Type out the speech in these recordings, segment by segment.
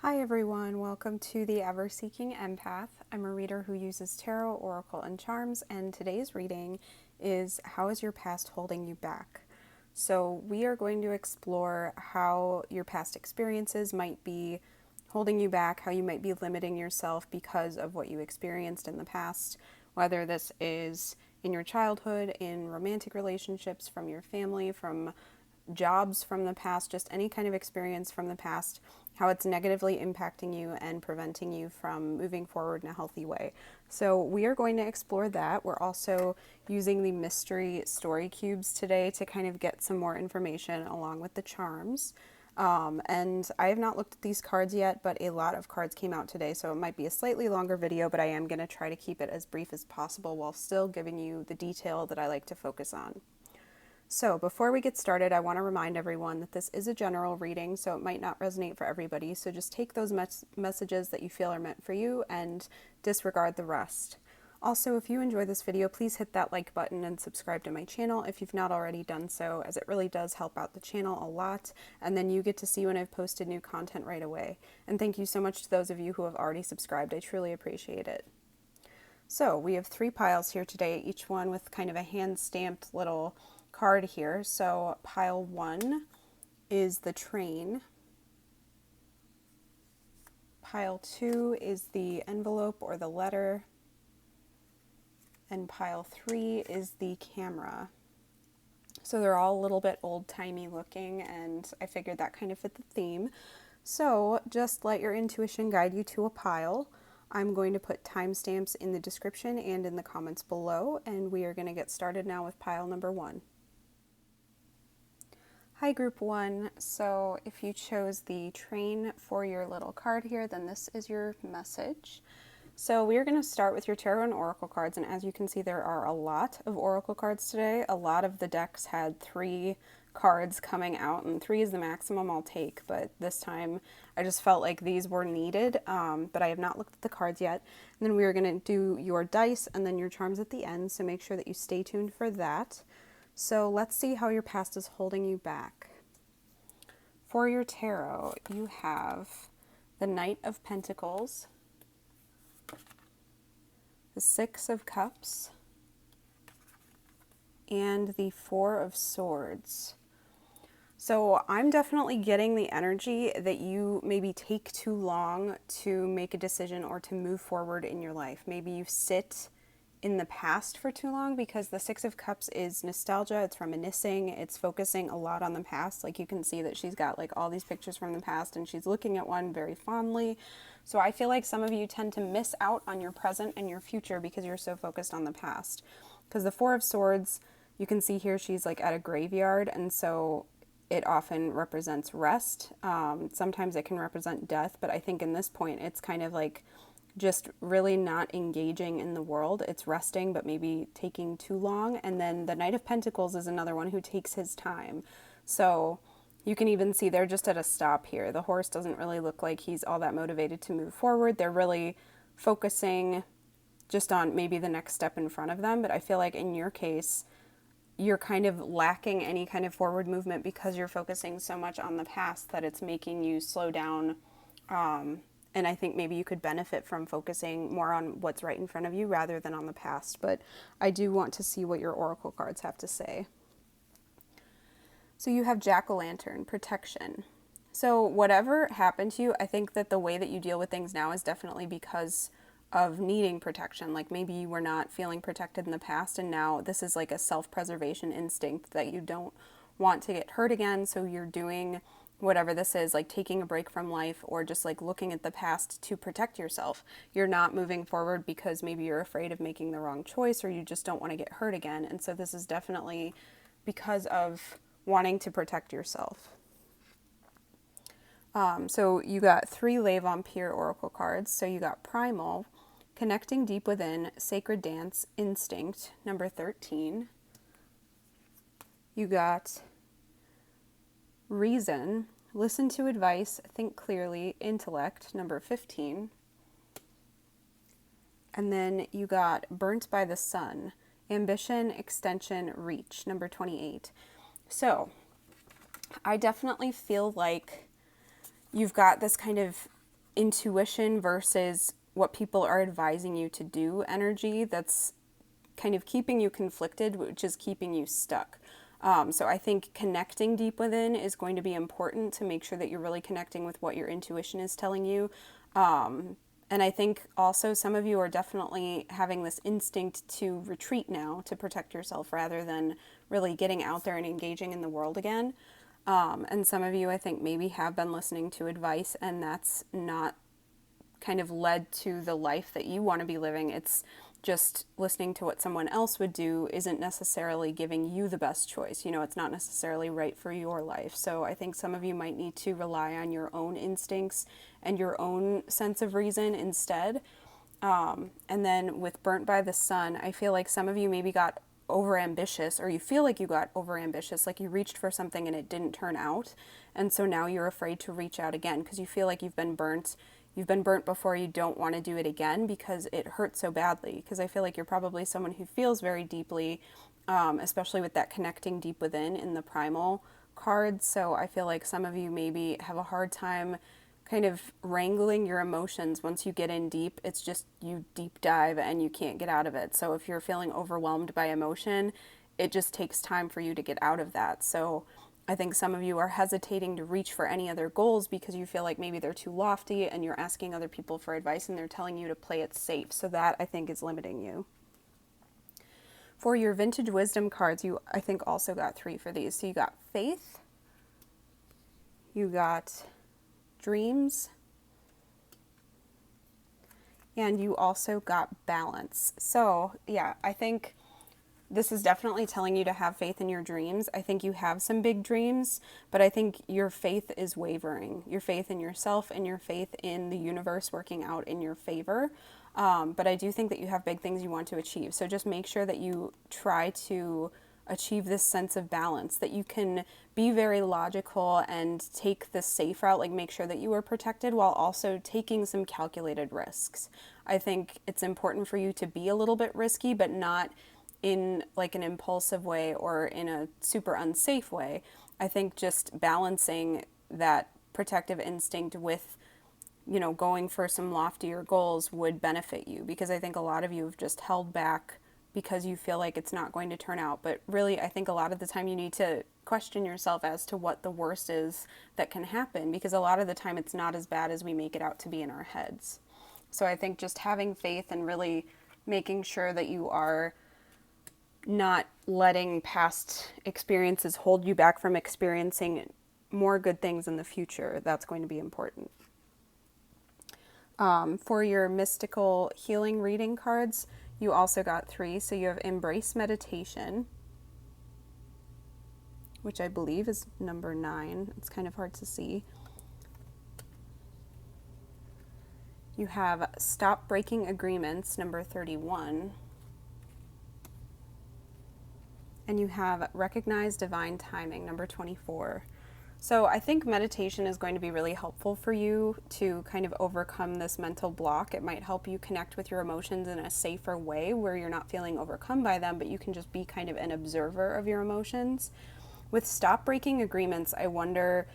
Hi everyone, welcome to the Ever Seeking Empath. I'm a reader who uses tarot, oracle, and charms, and today's reading is How is your past holding you back? So we are going to explore how your past experiences might be holding you back, how you might be limiting yourself because of what you experienced in the past, whether this is in your childhood, in romantic relationships, from your family, from jobs from the past, just any kind of experience from the past, how it's negatively impacting you and preventing you from moving forward in a healthy way. So we are going to explore that. We're also using the mystery story cubes today to kind of get some more information along with the charms. And I have not looked at these cards yet, but a lot of cards came out today, so it might be a slightly longer video, but I am going to try to keep it as brief as possible while still giving you the detail that I like to focus on. So before we get started, I want to remind everyone that this is a general reading, so it might not resonate for everybody. So just take those messages that you feel are meant for you and disregard the rest. Also, if you enjoy this video, please hit that like button and subscribe to my channel if you've not already done so, as it really does help out the channel a lot, and then you get to see when I've posted new content right away. And thank you so much to those of you who have already subscribed. I truly appreciate it. So we have 3 piles here today, each one with kind of a hand-stamped little card here. So pile 1 is the train. Pile 2 is the envelope or the letter. And pile 3 is the camera. So they're all a little bit old-timey looking, and I figured that kind of fit the theme. So just let your intuition guide you to a pile. I'm going to put timestamps in the description and in the comments below, and we are going to get started now with pile number 1. Hi group 1, so if you chose the train for your little card here, then this is your message. So we are going to start with your tarot and oracle cards, and as you can see there are a lot of oracle cards today. A lot of the decks had 3 cards coming out, and 3 is the maximum I'll take, but this time I just felt like these were needed, but I have not looked at the cards yet. And then we are going to do your dice and then your charms at the end, so make sure that you stay tuned for that. So let's see how your past is holding you back. For your tarot, you have the Knight of Pentacles, the 6 of Cups, and the 4 of Swords. So I'm definitely getting the energy that you maybe take too long to make a decision or to move forward in your life. Maybe you sit in the past for too long, because the 6 of Cups is nostalgia, it's reminiscing, it's focusing a lot on the past. Like you can see that she's got like all these pictures from the past and she's looking at one very fondly. So I feel like some of you tend to miss out on your present and your future because you're so focused on the past. Because the 4 of Swords, you can see here she's like at a graveyard, and so it often represents rest. Sometimes it can represent death, but I think in this point it's kind of like just really not engaging in the world. It's resting, but maybe taking too long. And then the Knight of Pentacles is another one who takes his time. So you can even see they're just at a stop here. The horse doesn't really look like he's all that motivated to move forward. They're really focusing just on maybe the next step in front of them. But I feel like in your case, you're kind of lacking any kind of forward movement because you're focusing so much on the past that it's making you slow down. And I think maybe you could benefit from focusing more on what's right in front of you rather than on the past. But I do want to see what your oracle cards have to say. So you have Jack-o'-lantern, protection. So whatever happened to you, I think that the way that you deal with things now is definitely because of needing protection. Like maybe you were not feeling protected in the past, and now this is like a self-preservation instinct that you don't want to get hurt again. So you're doing whatever this is, like taking a break from life or just like looking at the past to protect yourself. You're not moving forward because maybe you're afraid of making the wrong choice or you just don't want to get hurt again. And so this is definitely because of wanting to protect yourself. So you got 3 Le Vampire oracle cards. So you got Primal, Connecting Deep Within, Sacred Dance, Instinct, number 13. You got Reason, Listen to Advice, Think Clearly, Intellect, number 15. And then you got Burnt by the Sun, Ambition, Extension, Reach, number 28. So I definitely feel like you've got this kind of intuition versus what people are advising you to do energy that's kind of keeping you conflicted, which is keeping you stuck. So I think connecting deep within is going to be important to make sure that you're really connecting with what your intuition is telling you. And I think also some of you are definitely having this instinct to retreat now to protect yourself rather than really getting out there and engaging in the world again. And some of you, I think, maybe have been listening to advice, and that's not kind of led to the life that you want to be living. It's just listening to what someone else would do isn't necessarily giving you the best choice. You know, it's not necessarily right for your life. So I think some of you might need to rely on your own instincts and your own sense of reason instead. And then with Burnt by the Sun, I feel like some of you maybe got overambitious, or you feel like you got overambitious, like you reached for something and it didn't turn out. And so now you're afraid to reach out again because you feel like you've been burnt. You've been burnt before, you don't want to do it again because it hurts so badly. Because I feel like you're probably someone who feels very deeply, especially with that connecting deep within in the primal card. So I feel like some of you maybe have a hard time kind of wrangling your emotions. Once you get in deep, it's just you deep dive and you can't get out of it. So if you're feeling overwhelmed by emotion, it just takes time for you to get out of that. So I think some of you are hesitating to reach for any other goals because you feel like maybe they're too lofty and you're asking other people for advice and they're telling you to play it safe. So that, I think, is limiting you. For your Vintage Wisdom cards, you, I think, also got 3 for these. So you got Faith, you got Dreams, and you also got Balance. So, yeah, I think this is definitely telling you to have faith in your dreams. I think you have some big dreams, but I think your faith is wavering. Your faith in yourself and your faith in the universe working out in your favor. But I do think that you have big things you want to achieve. So just make sure that you try to achieve this sense of balance, that you can be very logical and take the safe route, like make sure that you are protected while also taking some calculated risks. I think it's important for you to be a little bit risky, but not in like an impulsive way or in a super unsafe way. I think just balancing that protective instinct with, you know, going for some loftier goals would benefit you, because I think a lot of you have just held back because you feel like it's not going to turn out. But really, I think a lot of the time you need to question yourself as to what the worst is that can happen, because a lot of the time it's not as bad as we make it out to be in our heads. So I think just having faith and really making sure that you are not letting past experiences hold you back from experiencing more good things in the future, that's going to be important. For your mystical healing reading cards, you also got 3. So you have Embrace Meditation, which I believe is number 9. It's kind of hard to see. You have Stop Breaking Agreements, number 31. And you have Recognize Divine Timing, number 24. So I think meditation is going to be really helpful for you to kind of overcome this mental block. It might help you connect with your emotions in a safer way where you're not feeling overcome by them, but you can just be kind of an observer of your emotions. With Stop Breaking Agreements, I wonder,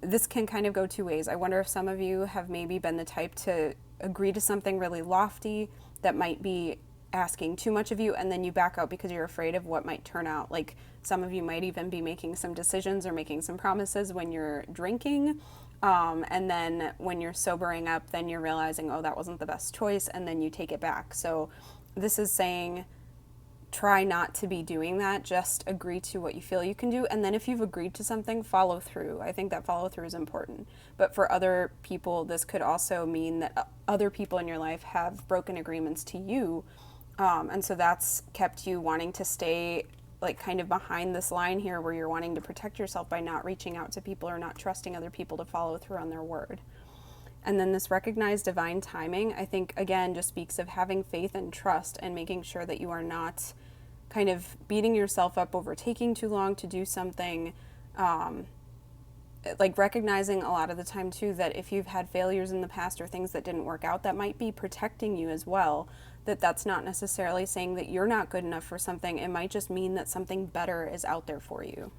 this can kind of go 2 ways. I wonder if some of you have maybe been the type to agree to something really lofty that might be asking too much of you, and then you back out because you're afraid of what might turn out. Like some of you might even be making some decisions or making some promises when you're drinking, and then when you're sobering up, then you're realizing, oh, that wasn't the best choice, and then you take it back. So this is saying try not to be doing that. Just agree to what you feel you can do, and then if you've agreed to something, follow through. I think that follow through is important. But for other people, this could also mean that other people in your life have broken agreements to you, and so that's kept you wanting to stay like kind of behind this line here where you're wanting to protect yourself by not reaching out to people or not trusting other people to follow through on their word. And then this Recognize Divine Timing, I think, again, just speaks of having faith and trust and making sure that you are not kind of beating yourself up over taking too long to do something. Like recognizing a lot of the time, too, that if you've had failures in the past or things that didn't work out, that might be protecting you as well. That's not necessarily saying that you're not good enough for something. It might just mean that something better is out there for you.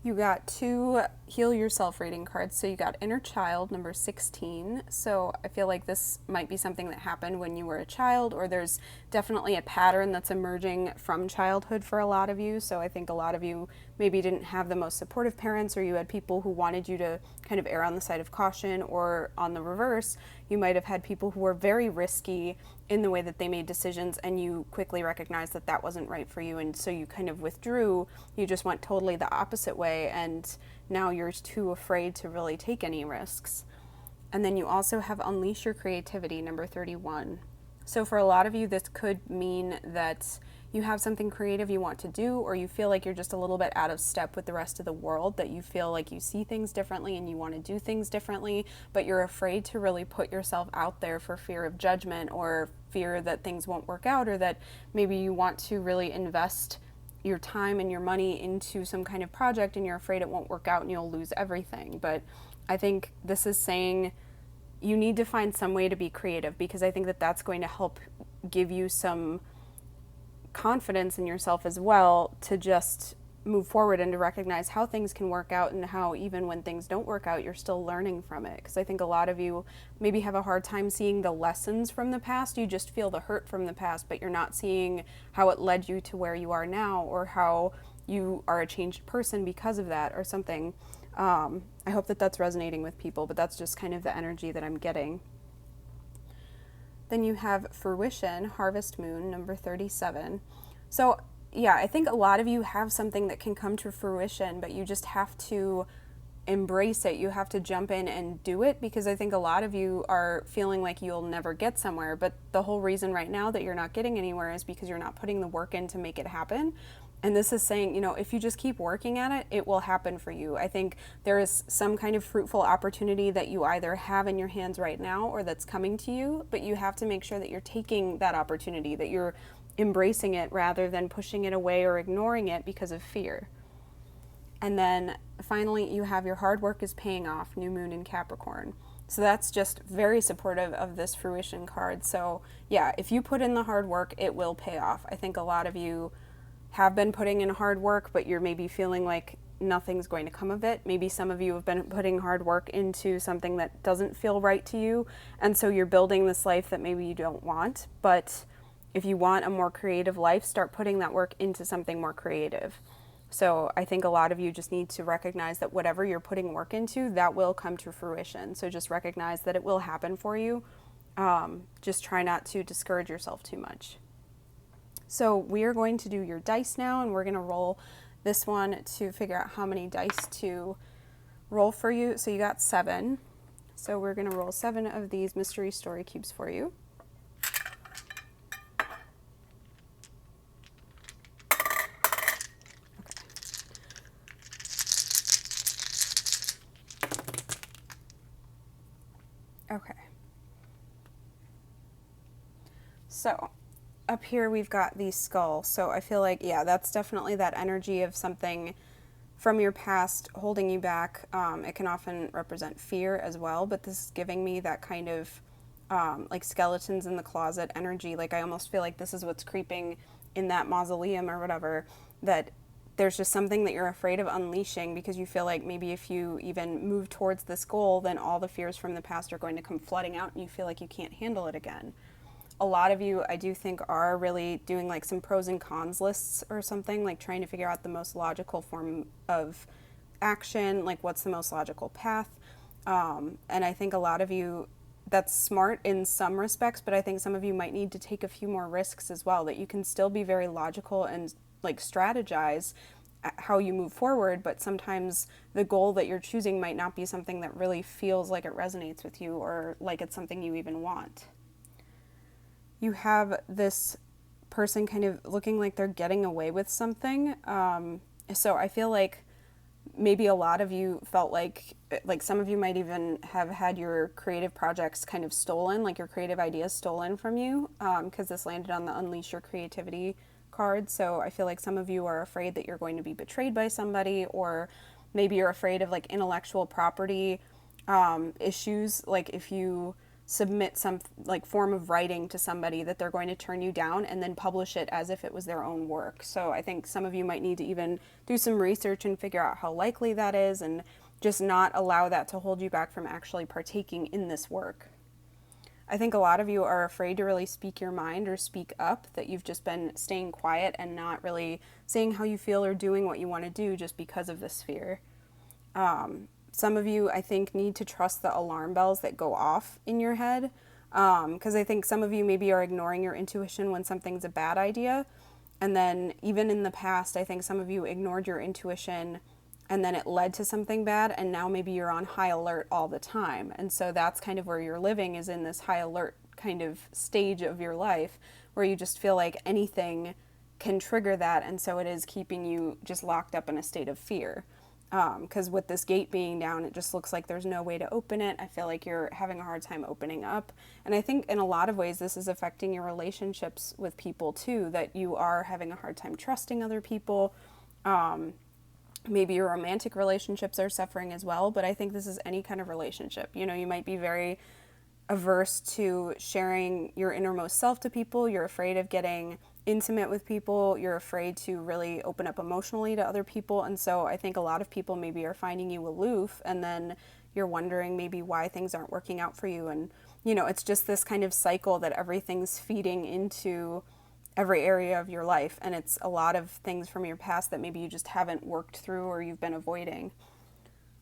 You got two heal yourself reading cards. So you got inner child, number 16. So I feel like this might be something that happened when you were a child, or there's definitely a pattern that's emerging from childhood for a lot of you. So I think a lot of you maybe didn't have the most supportive parents, or you had people who wanted you to kind of err on the side of caution, or on the reverse, you might have had people who were very risky in the way that they made decisions, and you quickly recognized that that wasn't right for you, and so you kind of withdrew. You just went totally the opposite way, and now you're too afraid to really take any risks. And then you also have unleash your creativity, number 31. So for a lot of you, this could mean that you have something creative you want to do, or you feel like you're just a little bit out of step with the rest of the world, that you feel like you see things differently and you want to do things differently, but you're afraid to really put yourself out there for fear of judgment, or fear that things won't work out, or that maybe you want to really invest your time and your money into some kind of project and you're afraid it won't work out and you'll lose everything. But I think this is saying you need to find some way to be creative, because I think that that's going to help give you some confidence in yourself as well, to just move forward and to recognize how things can work out, and how even when things don't work out, you're still learning from it. Because I think a lot of you maybe have a hard time seeing the lessons from the past. You just feel the hurt from the past, but you're not seeing how it led you to where you are now, or how you are a changed person because of that, or something. I hope that that's resonating with people, but that's just kind of the energy that I'm getting. Then you have fruition, harvest moon, number 37. So yeah, I think a lot of you have something that can come to fruition, but you just have to embrace it. You have to jump in and do it, because I think a lot of you are feeling like you'll never get somewhere, but the whole reason right now that you're not getting anywhere is because you're not putting the work in to make it happen. And this is saying, if you just keep working at it, it will happen for you. I think there is some kind of fruitful opportunity that you either have in your hands right now or that's coming to you, but you have to make sure that you're taking that opportunity, that you're embracing it rather than pushing it away or ignoring it because of fear. And then finally, you have your hard work is paying off, new moon in Capricorn. So that's just very supportive of this fruition card. So yeah, if you put in the hard work, it will pay off. I think a lot of you have been putting in hard work, but you're maybe feeling like nothing's going to come of it. Maybe some of you have been putting hard work into something that doesn't feel right to you, and so you're building this life that maybe you don't want. But if you want a more creative life, start putting that work into something more creative. So I think a lot of you just need to recognize that whatever you're putting work into, that will come to fruition. So just recognize that it will happen for you. Just try not to discourage yourself too much. So we are going to do your dice now, and we're going to roll this one to figure out how many dice to roll for you. So you got 7. So we're going to roll 7 of these mystery story cubes for you. Okay. So up here we've got the skull. So I feel like, yeah, that's definitely that energy of something from your past holding you back. It can often represent fear as well, but this is giving me that kind of like skeletons in the closet energy. Like I almost feel like this is what's creeping in that mausoleum or whatever, that there's just something that you're afraid of unleashing, because you feel like maybe if you even move towards this goal, then all the fears from the past are going to come flooding out and you feel like you can't handle it again. A lot of you, I do think, are really doing like some pros and cons lists or something, like trying to figure out the most logical form of action, like what's the most logical path. And I think a lot of you, that's smart in some respects, but I think some of you might need to take a few more risks as well, that you can still be very logical and like strategize how you move forward, but sometimes the goal that you're choosing might not be something that really feels like it resonates with you, or like it's something you even want. You have this person kind of looking like they're getting away with something. So I feel like maybe a lot of you felt like some of you might even have had your creative projects kind of stolen, like your creative ideas stolen from you, because this landed on the Unleash Your Creativity card. So I feel like some of you are afraid that you're going to be betrayed by somebody, or maybe you're afraid of like intellectual property issues. Like if you submit some like form of writing to somebody that they're going to turn you down and then publish it as if it was their own work. So I think some of you might need to even do some research and figure out how likely that is, and just not allow that to hold you back from actually partaking in this work. I think a lot of you are afraid to really speak your mind or speak up, that you've just been staying quiet and not really saying how you feel or doing what you want to do just because of this fear. Some of you, I think, need to trust the alarm bells that go off in your head, because I think some of you maybe are ignoring your intuition when something's a bad idea. And then even in the past, I think some of you ignored your intuition and then it led to something bad, and now maybe you're on high alert all the time. And so that's kind of where you're living, is in this high alert kind of stage of your life where you just feel like anything can trigger that, and so it is keeping you just locked up in a state of fear. Because with this gate being down, it just looks like there's no way to open it. I feel like you're having a hard time opening up. And I think in a lot of ways, this is affecting your relationships with people too, that you are having a hard time trusting other people. Maybe your romantic relationships are suffering as well, but I think this is any kind of relationship. You know, you might be very averse to sharing your innermost self to people. You're afraid of getting intimate with people. You're afraid to really open up emotionally to other people. And so I think a lot of people maybe are finding you aloof, and then you're wondering maybe why things aren't working out for you. And, you know, it's just this kind of cycle that everything's feeding into every area of your life, and it's a lot of things from your past that maybe you just haven't worked through or you've been avoiding.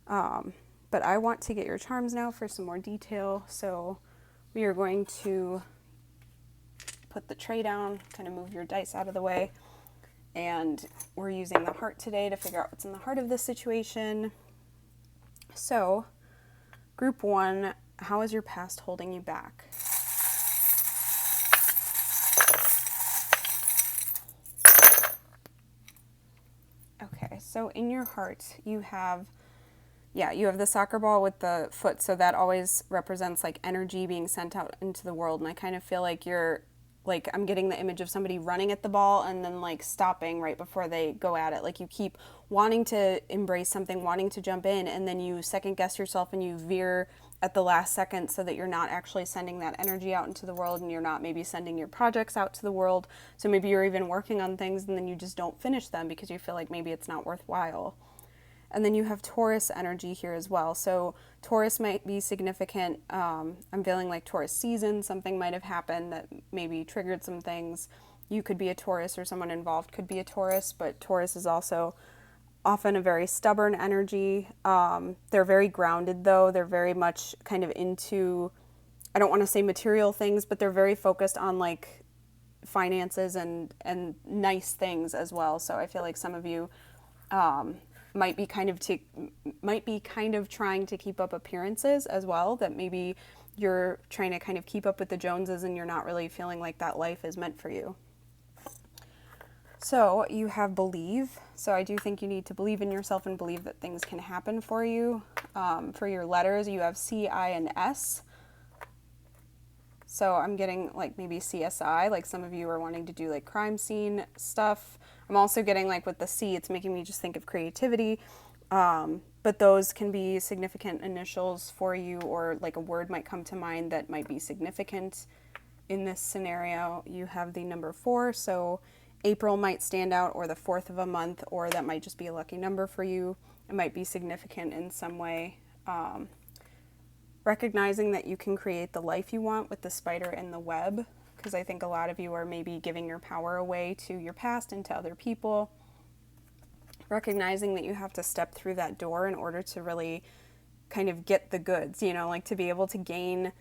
But I want to get your charms now for some more detail, so we are going to put the tray down, kind of move your dice out of the way, and we're using the heart today to figure out what's in the heart of this situation. So, group 1, how is your past holding you back? Okay, so in your heart, you have the soccer ball with the foot, so that always represents like energy being sent out into the world, and I kind of feel like I'm getting the image of somebody running at the ball and then like stopping right before they go at it. Like you keep wanting to embrace something, wanting to jump in, and then you second guess yourself and you veer at the last second so that you're not actually sending that energy out into the world, and you're not maybe sending your projects out to the world. So maybe you're even working on things and then you just don't finish them because you feel like maybe it's not worthwhile. And then you have Taurus energy here as well. So Taurus might be significant. I'm feeling like Taurus season, something might have happened that maybe triggered some things. You could be a Taurus, or someone involved could be a Taurus, but Taurus is also often a very stubborn energy. They're very grounded though. They're very much kind of into, I don't want to say material things, but they're very focused on like finances and nice things as well. So I feel like some of you might be kind of trying to keep up appearances as well, that maybe you're trying to kind of keep up with the Joneses and you're not really feeling like that life is meant for you. So you have believe. So I do think you need to believe in yourself and believe that things can happen for you. For your letters, you have C, I, and S. So I'm getting like maybe CSI, like some of you are wanting to do like crime scene stuff. I'm also getting like with the C, it's making me just think of creativity. But those can be significant initials for you, or like a word might come to mind that might be significant in this scenario. You have the number 4, so April might stand out, or the 4th of a month, or that might just be a lucky number for you. It might be significant in some way. Recognizing that you can create the life you want with the spider and the web, because I think a lot of you are maybe giving your power away to your past and to other people. Recognizing that you have to step through that door in order to really kind of get the goods, you know, like to be able to gain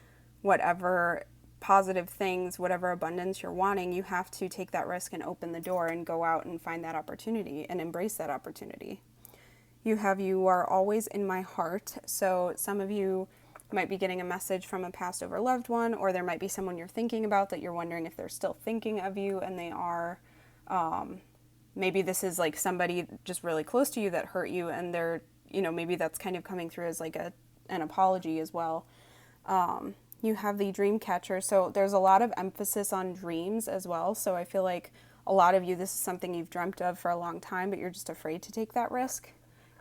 whatever positive things, whatever abundance you're wanting, you have to take that risk and open the door and go out and find that opportunity and embrace that opportunity. You are always in my heart. So some of you might be getting a message from a past over loved one, or there might be someone you're thinking about that you're wondering if they're still thinking of you, and they are. Maybe this is like somebody just really close to you that hurt you, and they're, you know, maybe that's kind of coming through as like an apology as well. You have the dream catcher, so there's a lot of emphasis on dreams as well. So I feel like a lot of you, this is something you've dreamt of for a long time, but you're just afraid to take that risk.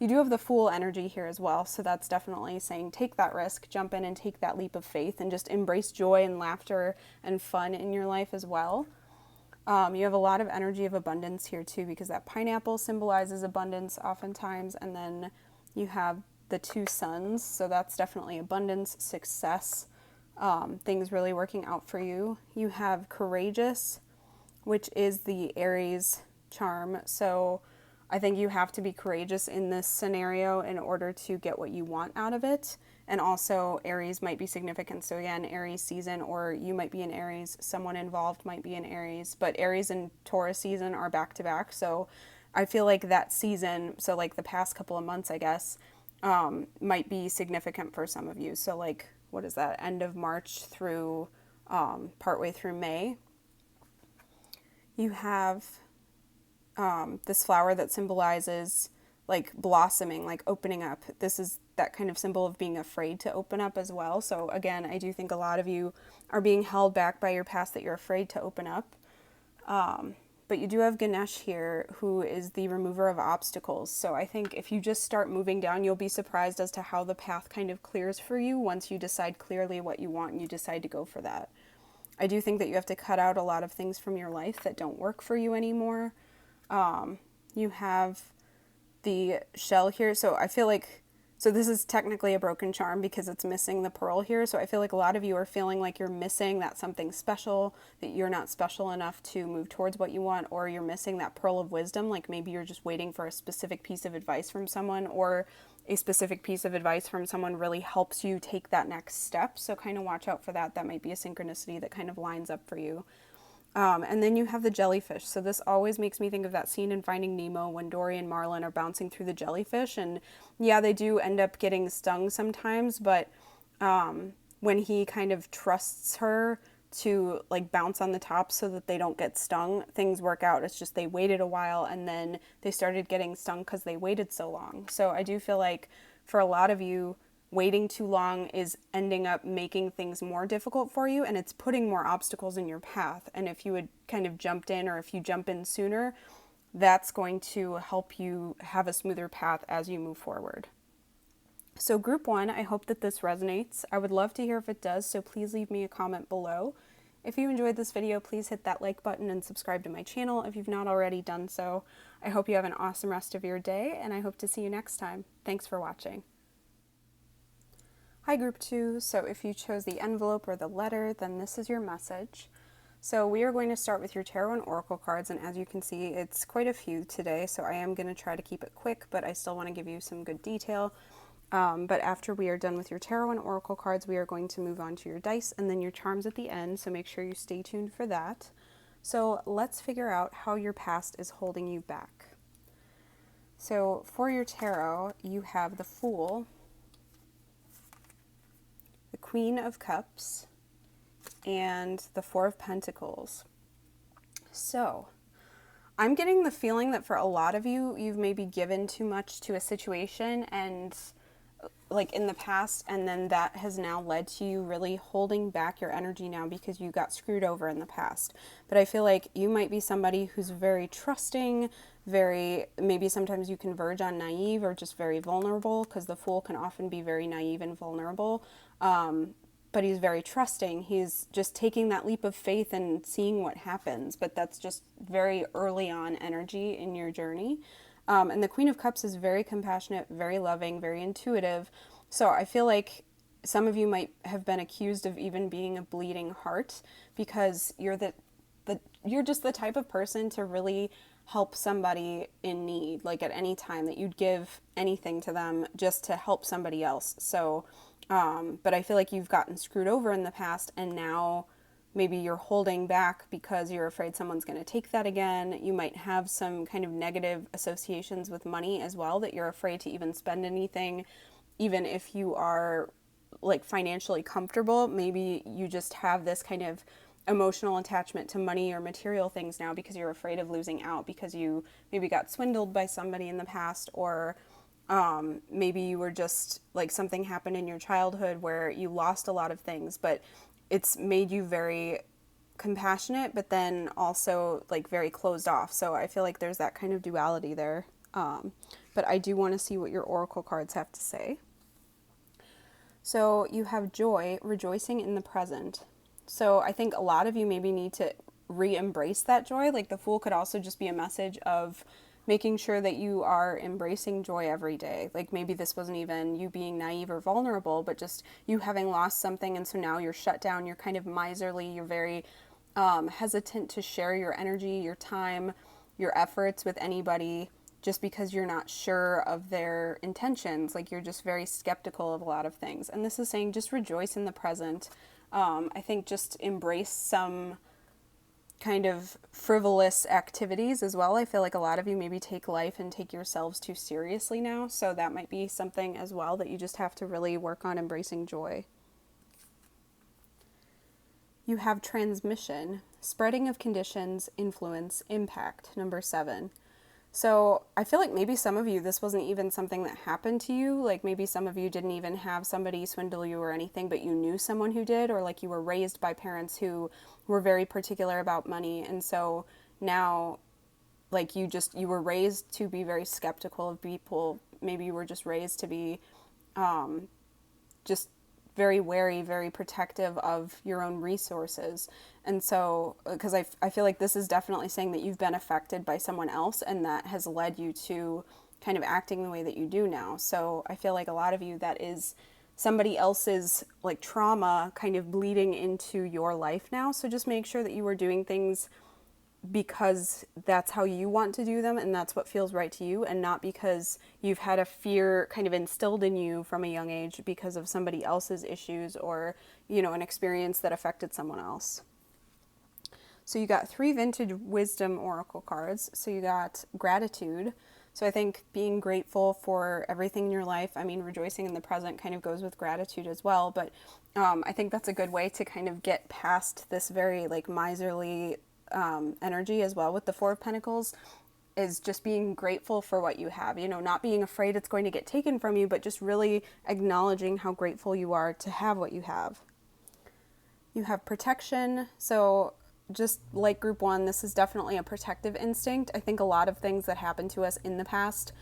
You do have the Fool energy here as well, so that's definitely saying take that risk, jump in and take that leap of faith, and just embrace joy and laughter and fun in your life as well. You have a lot of energy of abundance here too, because that pineapple symbolizes abundance oftentimes, and then you have the two suns, so that's definitely abundance, success, things really working out for you. You have courageous, which is the Aries charm, so I think you have to be courageous in this scenario in order to get what you want out of it. And also Aries might be significant. So again, Aries season, or you might be in Aries, someone involved might be in Aries, but Aries and Taurus season are back to back. So I feel like that season, so like the past couple of months, I guess, might be significant for some of you. So like, what is that? End of March through partway through May. You have this flower that symbolizes like blossoming, like opening up. This is that kind of symbol of being afraid to open up as well. So again, I do think a lot of you are being held back by your past, that you're afraid to open up. But you do have Ganesh here, who is the remover of obstacles. So I think if you just start moving down, you'll be surprised as to how the path kind of clears for you once you decide clearly what you want and you decide to go for that. I do think that you have to cut out a lot of things from your life that don't work for you anymore. You have the shell here, so I feel like, so this is technically a broken charm because it's missing the pearl here, so I feel like a lot of you are feeling like you're missing that something special, that you're not special enough to move towards what you want, or you're missing that pearl of wisdom, like maybe you're just waiting for a specific piece of advice from someone, or a specific piece of advice from someone really helps you take that next step, so kind of watch out for that. That might be a synchronicity that kind of lines up for you. And then you have the jellyfish. So this always makes me think of that scene in Finding Nemo when Dory and Marlin are bouncing through the jellyfish. And yeah, they do end up getting stung sometimes, but when he kind of trusts her to like bounce on the top so that they don't get stung, things work out. It's just they waited a while and then they started getting stung because they waited so long. So I do feel like for a lot of you, waiting too long is ending up making things more difficult for you, and it's putting more obstacles in your path. And if you had kind of jumped in, or if you jump in sooner, that's going to help you have a smoother path as you move forward. So group one, I hope that this resonates. I would love to hear if it does, so please leave me a comment below. If you enjoyed this video, please hit that like button and subscribe to my channel if you've not already done so. I hope you have an awesome rest of your day, and I hope to see you next time. Thanks for watching. Hi group 2, so if you chose the envelope or the letter, then this is your message. So we are going to start with your tarot and oracle cards, and as you can see, it's quite a few today, so I am going to try to keep it quick, but I still want to give you some good detail. But after we are done with your tarot and oracle cards, we are going to move on to your dice and then your charms at the end, so make sure you stay tuned for that. So let's figure out how your past is holding you back. So for your tarot, you have the Fool, the Queen of Cups, and the Four of Pentacles. So I'm getting the feeling that for a lot of you, you've maybe given too much to a situation and like in the past, and then that has now led to you really holding back your energy now because you got screwed over in the past. But I feel like you might be somebody who's very trusting, maybe sometimes you can verge on naive or just very vulnerable, because the Fool can often be very naive and vulnerable. But he's very trusting. He's just taking that leap of faith and seeing what happens. But that's just very early on energy in your journey. And the Queen of Cups is very compassionate, very loving, very intuitive. So I feel like some of you might have been accused of even being a bleeding heart, because you're you're just the type of person to really help somebody in need, like at any time, that you'd give anything to them just to help somebody else. So, but I feel like you've gotten screwed over in the past, and now maybe you're holding back because you're afraid someone's going to take that again. You might have some kind of negative associations with money as well, that you're afraid to even spend anything, even if you are like financially comfortable. Maybe you just have this kind of emotional attachment to money or material things now because you're afraid of losing out, because you maybe got swindled by somebody in the past, or maybe you were just like something happened in your childhood where you lost a lot of things, but it's made you very compassionate, but then also like very closed off. So I feel like there's that kind of duality there. but I do want to see what your oracle cards have to say. So you have joy, rejoicing in the present. So I think a lot of you maybe need to re-embrace that joy. Like the Fool could also just be a message of making sure that you are embracing joy every day. Like maybe this wasn't even you being naive or vulnerable, but just you having lost something, and so now you're shut down, you're kind of miserly, you're very hesitant to share your energy, your time, your efforts with anybody just because you're not sure of their intentions. Like you're just very skeptical of a lot of things. And this is saying just rejoice in the present. I think just embrace some kind of frivolous activities as well. I feel like a lot of you maybe take life and take yourselves too seriously now. So that might be something as well that you just have to really work on embracing joy. You have transmission, spreading of conditions, influence, impact, number 7. So I feel like maybe some of you, this wasn't even something that happened to you. Like maybe some of you didn't even have somebody swindle you or anything, but you knew someone who did, or like you were raised by parents who were very particular about money. And so now like you were raised to be very skeptical of people. Maybe you were just raised to be just very wary, very protective of your own resources. And so, because I feel like this is definitely saying that you've been affected by someone else, and that has led you to kind of acting the way that you do now. So I feel like a lot of you, that is somebody else's like trauma kind of bleeding into your life now. So just make sure that you are doing things because that's how you want to do them and that's what feels right to you, and not because you've had a fear kind of instilled in you from a young age because of somebody else's issues or, you know, an experience that affected someone else. So you got 3 vintage wisdom oracle cards. So you got gratitude. So I think being grateful for everything in your life, I mean, rejoicing in the present kind of goes with gratitude as well, but I think that's a good way to kind of get past this very like miserly energy as well with the 4 of Pentacles, is just being grateful for what you have, you know, not being afraid it's going to get taken from you, but just really acknowledging how grateful you are to have what you have. You have protection. So just like group 1, this is definitely a protective instinct. I think a lot of things that happened to us in the past,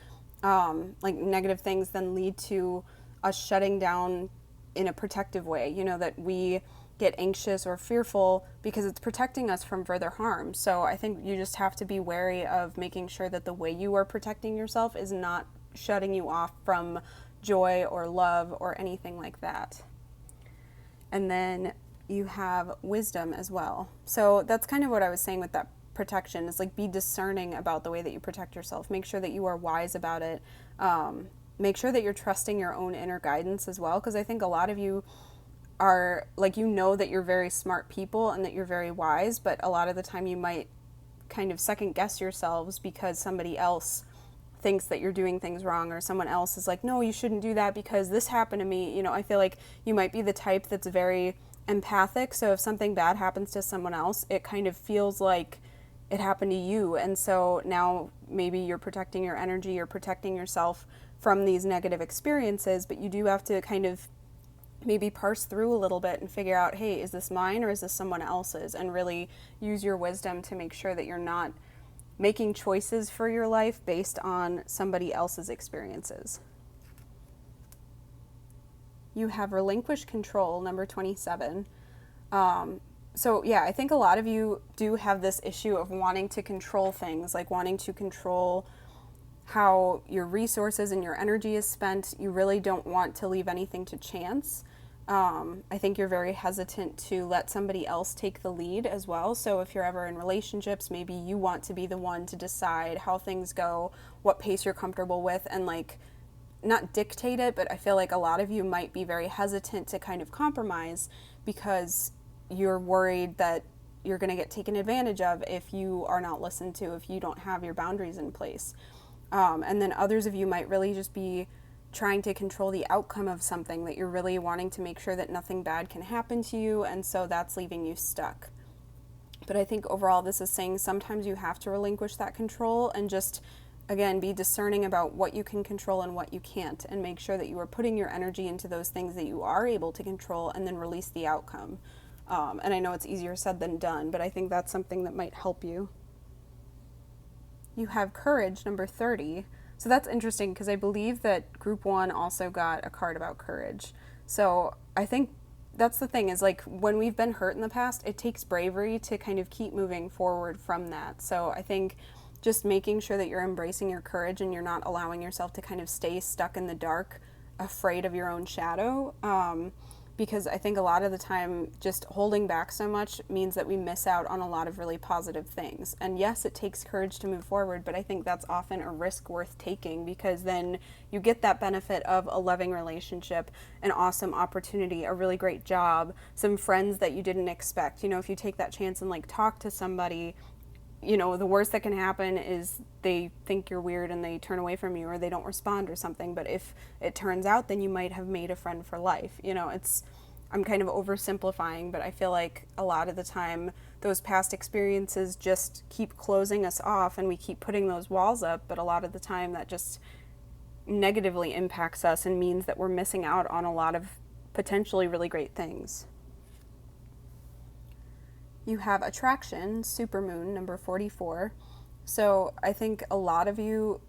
like negative things, then lead to us shutting down in a protective way, you know, that we get anxious or fearful because it's protecting us from further harm. So I think you just have to be wary of making sure that the way you are protecting yourself is not shutting you off from joy or love or anything like that. And then you have wisdom as well. So that's kind of what I was saying with that protection, is like be discerning about the way that you protect yourself. Make sure that you are wise about it. Make sure that you're trusting your own inner guidance as well, because I think a lot of you are like, you know that you're very smart people and that you're very wise, but a lot of the time you might kind of second guess yourselves because somebody else thinks that you're doing things wrong, or someone else is like, no, you shouldn't do that because this happened to me. You know, I feel like you might be the type that's very empathic, so if something bad happens to someone else, it kind of feels like it happened to you, and so now maybe you're protecting your energy, you're protecting yourself from these negative experiences, but you do have to kind of maybe parse through a little bit and figure out, hey, is this mine or is this someone else's? And really use your wisdom to make sure that you're not making choices for your life based on somebody else's experiences. You have relinquished control, number 27. So yeah, I think a lot of you do have this issue of wanting to control things, like wanting to control how your resources and your energy is spent. You really don't want to leave anything to chance. I think you're very hesitant to let somebody else take the lead as well. So if you're ever in relationships, maybe you want to be the one to decide how things go, what pace you're comfortable with, and like not dictate it, but I feel like a lot of you might be very hesitant to kind of compromise because you're worried that you're going to get taken advantage of if you are not listened to, if you don't have your boundaries in place. And then others of you might really just be trying to control the outcome of something, that you're really wanting to make sure that nothing bad can happen to you, and so that's leaving you stuck. But I think overall this is saying sometimes you have to relinquish that control and just, again, be discerning about what you can control and what you can't, and make sure that you are putting your energy into those things that you are able to control, and then release the outcome. And I know it's easier said than done, but I think that's something that might help you. You have courage, number 30. So that's interesting because I believe that group 1 also got a card about courage. So I think that's the thing, is like when we've been hurt in the past, it takes bravery to kind of keep moving forward from that. So I think just making sure that you're embracing your courage and you're not allowing yourself to kind of stay stuck in the dark, afraid of your own shadow. Because I think a lot of the time just holding back so much means that we miss out on a lot of really positive things. And yes, it takes courage to move forward, but I think that's often a risk worth taking, because then you get that benefit of a loving relationship, an awesome opportunity, a really great job, some friends that you didn't expect. You know, if you take that chance and like talk to somebody, you know, the worst that can happen is they think you're weird and they turn away from you, or they don't respond or something. But if it turns out, then you might have made a friend for life. You know, I'm kind of oversimplifying, but I feel like a lot of the time those past experiences just keep closing us off and we keep putting those walls up. But a lot of the time that just negatively impacts us and means that we're missing out on a lot of potentially really great things. You have attraction, supermoon, number 44. So I think a lot of you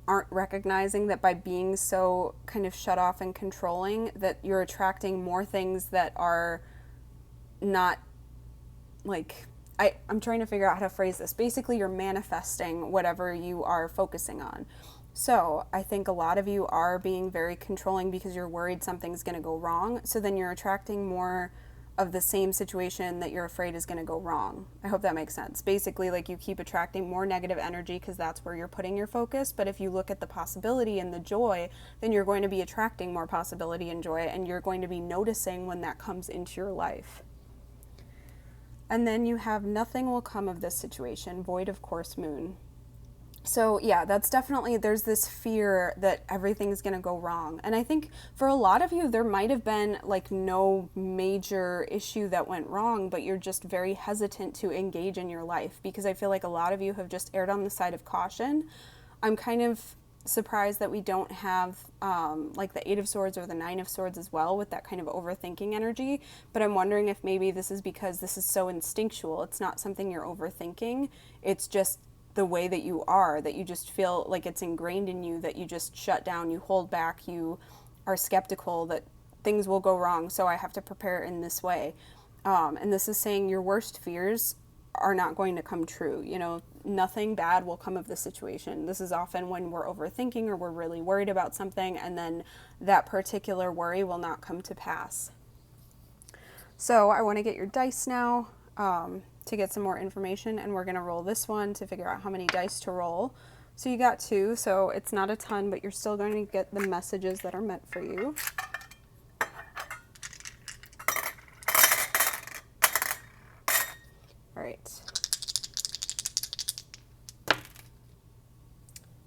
aren't recognizing that by being so kind of shut off and controlling, that you're attracting more things that are not like, I'm trying to figure out how to phrase this. Basically, you're manifesting whatever you are focusing on. So I think a lot of you are being very controlling because you're worried something's going to go wrong. So then you're attracting more of the same situation that you're afraid is going to go wrong. I hope that makes sense. Basically, like, you keep attracting more negative energy because that's where you're putting your focus. But if you look at the possibility and the joy, then you're going to be attracting more possibility and joy, and you're going to be noticing when that comes into your life. And then you have nothing will come of this situation, void of course moon. So yeah, that's definitely, there's this fear that everything's going to go wrong. And I think for a lot of you, there might have been like no major issue that went wrong, but you're just very hesitant to engage in your life, because I feel like a lot of you have just erred on the side of caution. I'm kind of surprised that we don't have like the 8 of Swords or the 9 of Swords as well, with that kind of overthinking energy. But I'm wondering if maybe this is because this is so instinctual. It's not something you're overthinking. It's just the way that you are, that you just feel like it's ingrained in you, that you just shut down, you hold back, you are skeptical that things will go wrong, so I have to prepare in this way. And this is saying your worst fears are not going to come true. You know, nothing bad will come of the situation. This is often when we're overthinking or we're really worried about something, and then that particular worry will not come to pass. So I want to get your dice now. To get some more information, and we're going to roll this one to figure out how many dice to roll. So you got 2, so it's not a ton, but you're still going to get the messages that are meant for you. All right.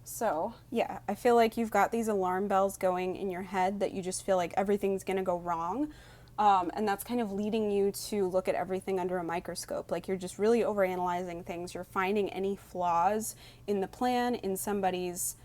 So, yeah, I feel like you've got these alarm bells going in your head that you just feel like everything's going to go wrong. And that's kind of leading you to look at everything under a microscope. Like, you're just really overanalyzing things. You're finding any flaws in the plan, in somebody's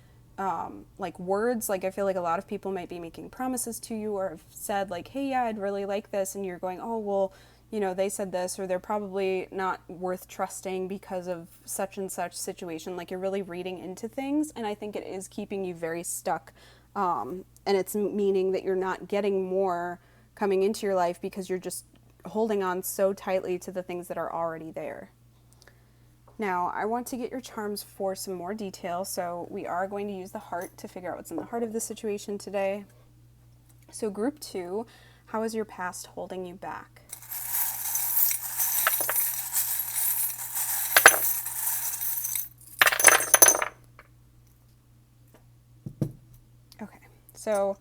like words. Like, I feel like a lot of people might be making promises to you, or have said like, hey, yeah, I'd really like this. And you're going, oh, well, you know, they said this, or they're probably not worth trusting because of such and such situation. Like, you're really reading into things. And I think it is keeping you very stuck. And it's meaning that you're not getting more coming into your life because you're just holding on so tightly to the things that are already there. Now, I want to get your charms for some more detail, so we are going to use the heart to figure out what's in the heart of the situation today. So group 2, how is your past holding you back? Okay, so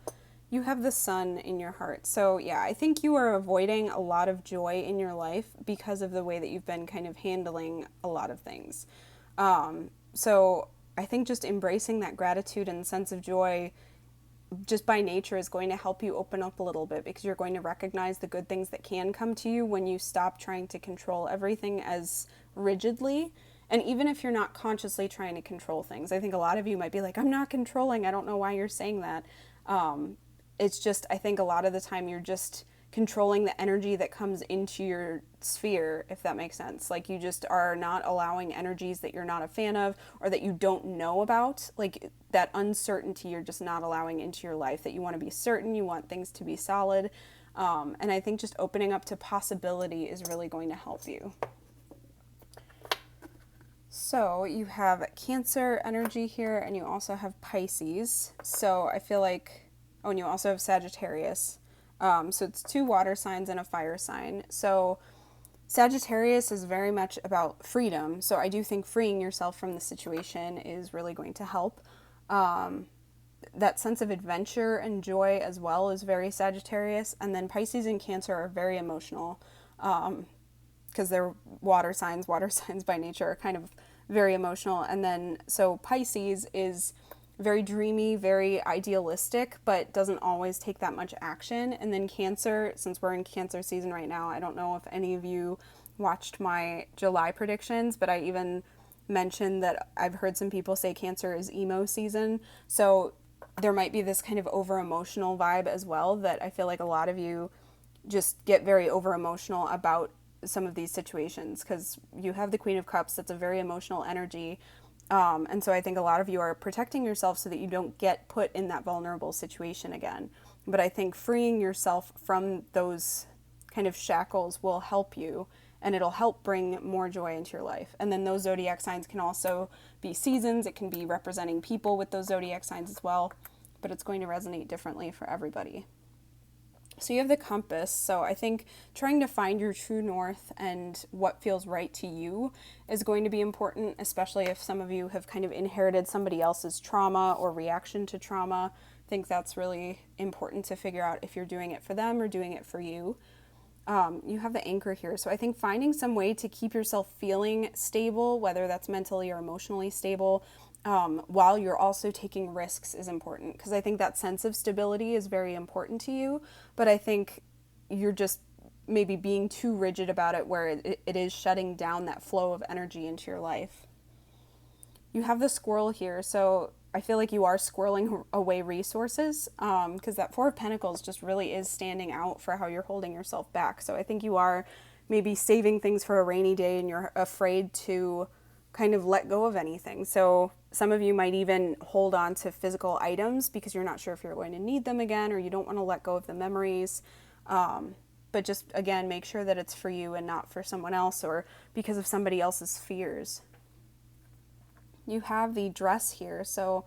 you have the sun in your heart. So yeah, I think you are avoiding a lot of joy in your life because of the way that you've been kind of handling a lot of things. So I think just embracing that gratitude and sense of joy just by nature is going to help you open up a little bit, because you're going to recognize the good things that can come to you when you stop trying to control everything as rigidly. And even if you're not consciously trying to control things, I think a lot of you might be like, I'm not controlling. I don't know why you're saying that. It's just, I think a lot of the time you're just controlling the energy that comes into your sphere, if that makes sense. Like, you just are not allowing energies that you're not a fan of or that you don't know about. Like, that uncertainty you're just not allowing into your life, that you want to be certain, you want things to be solid. And I think just opening up to possibility is really going to help you. So you have Cancer energy here, and you also have Pisces. So I feel like, oh, and you also have Sagittarius. So it's 2 water signs and a fire sign. So Sagittarius is very much about freedom. So I do think freeing yourself from the situation is really going to help. That sense of adventure and joy as well is very Sagittarius. And then Pisces and Cancer are very emotional, because they're water signs. Water signs by nature are kind of very emotional. And then, so Pisces is very dreamy, very idealistic, but doesn't always take that much action. And then Cancer, since we're in Cancer season right now, I don't know if any of you watched my July predictions, but I even mentioned that I've heard some people say Cancer is emo season. So there might be this kind of over emotional vibe as well, that I feel like a lot of you just get very over emotional about some of these situations, because you have the Queen of Cups. That's a very emotional energy. And so I think a lot of you are protecting yourself so that you don't get put in that vulnerable situation again. But I think freeing yourself from those kind of shackles will help you, and it'll help bring more joy into your life. And then those zodiac signs can also be seasons. It can be representing people with those zodiac signs as well, but it's going to resonate differently for everybody. So you have the compass. So I think trying to find your true north and what feels right to you is going to be important, especially if some of you have kind of inherited somebody else's trauma or reaction to trauma. I think that's really important to figure out if you're doing it for them or doing it for you. You have the anchor here. So I think finding some way to keep yourself feeling stable, whether that's mentally or emotionally stable, while you're also taking risks is important, because I think that sense of stability is very important to you, but I think you're just maybe being too rigid about it, where it is shutting down that flow of energy into your life. You have the squirrel here, so I feel like you are squirreling away resources, because that Four of Pentacles just really is standing out for how you're holding yourself back. So I think you are maybe saving things for a rainy day, and you're afraid to kind of let go of anything. So some of you might even hold on to physical items because you're not sure if you're going to need them again, or you don't want to let go of the memories. But just, again, make sure that it's for you and not for someone else or because of somebody else's fears. You have the dress here, so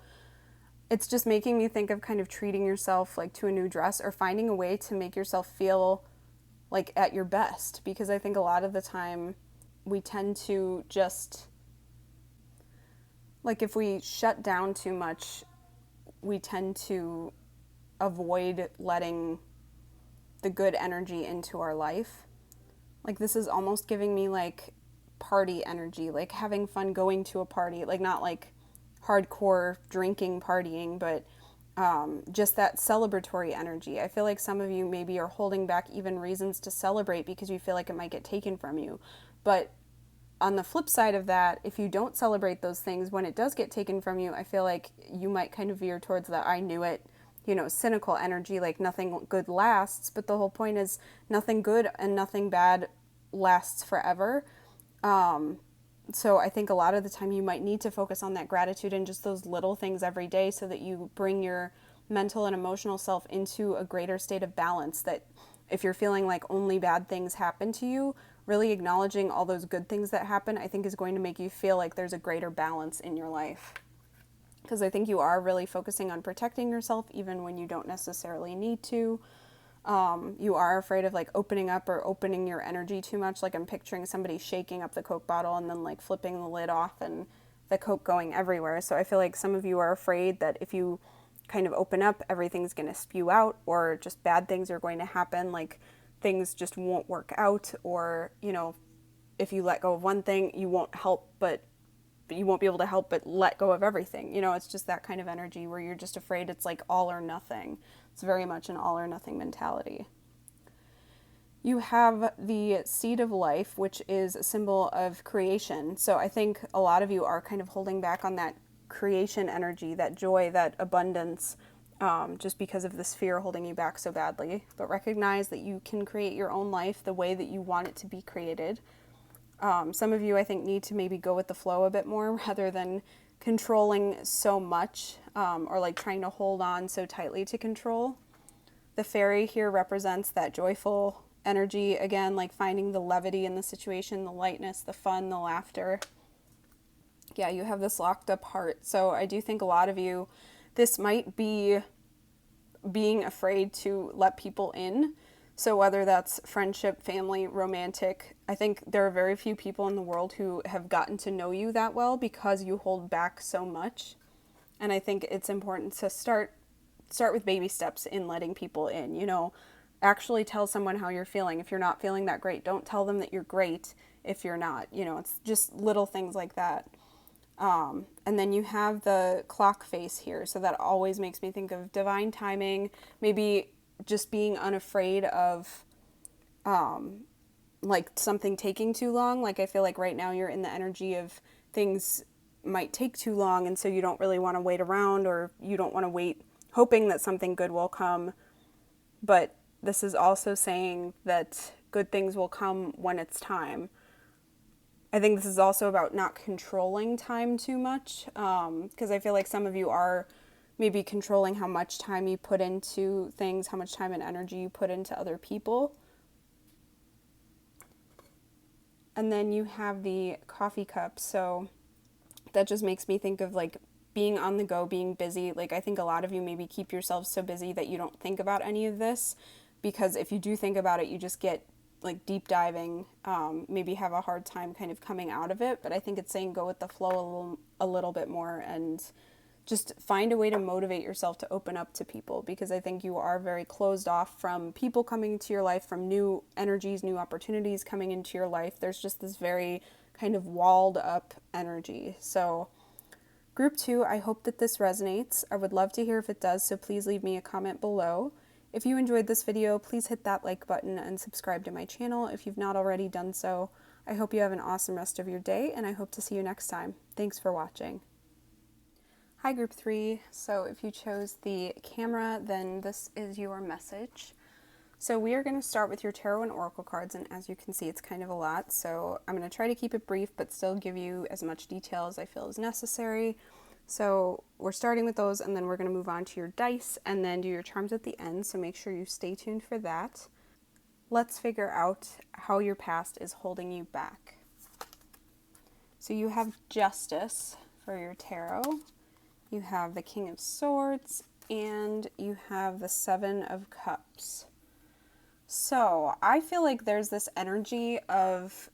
it's just making me think of kind of treating yourself like to a new dress, or finding a way to make yourself feel like at your best, because I think a lot of the time we tend to just, like, if we shut down too much, we tend to avoid letting the good energy into our life. Like, this is almost giving me like party energy, like having fun going to a party, like not like hardcore drinking partying, but just that celebratory energy. I feel like some of you maybe are holding back even reasons to celebrate because you feel like it might get taken from you. But on the flip side of that, if you don't celebrate those things when it does get taken from you, I feel like you might kind of veer towards the I knew it, cynical energy, like nothing good lasts. But the whole point is nothing good and nothing bad lasts forever. So I think a lot of the time you might need to focus on that gratitude and just those little things every day, so that you bring your mental and emotional self into a greater state of balance. That if you're feeling like only bad things happen to you, really acknowledging all those good things that happen, I think is going to make you feel like there's a greater balance in your life. Because I think you are really focusing on protecting yourself even when you don't necessarily need to. You are afraid of like opening up or opening your energy too much. Like, I'm picturing somebody shaking up the Coke bottle and then like flipping the lid off and the Coke going everywhere. So I feel like some of you are afraid that if you kind of open up, everything's going to spew out, or just bad things are going to happen. Like, things just won't work out, or, if you let go of one thing, you won't you won't be able to help but let go of everything. It's just that kind of energy where you're just afraid it's like all or nothing. It's very much an all or nothing mentality. You have the seed of life, which is a symbol of creation. So I think a lot of you are kind of holding back on that creation energy, that joy, that abundance. just because of this fear holding you back so badly. But recognize that you can create your own life the way that you want it to be created. Some of you, I think, need to maybe go with the flow a bit more rather than controlling so much, or like trying to hold on so tightly to control. The fairy here represents that joyful energy, again, like finding the levity in the situation, the lightness, the fun, the laughter. Yeah, you have this locked up heart. So I do think a lot of you, this might be being afraid to let people in. So whether that's friendship, family, romantic, I think there are very few people in the world who have gotten to know you that well because you hold back so much. And I think it's important to start with baby steps in letting people in. You know, actually tell someone how you're feeling. If you're not feeling that great, don't tell them that you're great if you're not. You know, it's just little things like that. And then you have the clock face here. So that always makes me think of divine timing, maybe just being unafraid of like something taking too long. Like I feel like right now you're in the energy of things might take too long, and so you don't really want to wait around, or you don't want to wait hoping that something good will come. But this is also saying that good things will come when it's time. I think this is also about not controlling time too much, because I feel like some of you are maybe controlling how much time you put into things, how much time and energy you put into other people. And then you have the coffee cup. So that just makes me think of like being on the go, being busy. Like I think a lot of you maybe keep yourselves so busy that you don't think about any of this, because if you do think about it, you just get like deep diving, maybe have a hard time kind of coming out of it. But I think it's saying go with the flow a little bit more, and just find a way to motivate yourself to open up to people, because I think you are very closed off from people coming into your life, from new energies, new opportunities coming into your life. There's just this very kind of walled up energy. So group 2, I hope that this resonates. I would love to hear if it does, so please leave me a comment below. If you enjoyed this video, please hit that like button and subscribe to my channel if you've not already done so. I hope you have an awesome rest of your day, and I hope to see you next time. Thanks for watching. Hi group 3. So if you chose the camera, then this is your message. So we are going to start with your tarot and oracle cards, and as you can see, it's kind of a lot. So I'm going to try to keep it brief, but still give you as much detail as I feel is necessary. So we're starting with those, and then we're going to move on to your dice and then do your charms at the end. So make sure you stay tuned for that. Let's figure out how your past is holding you back. So you have Justice for your tarot. You have the King of Swords, and you have the Seven of Cups. So I feel like there's this energy of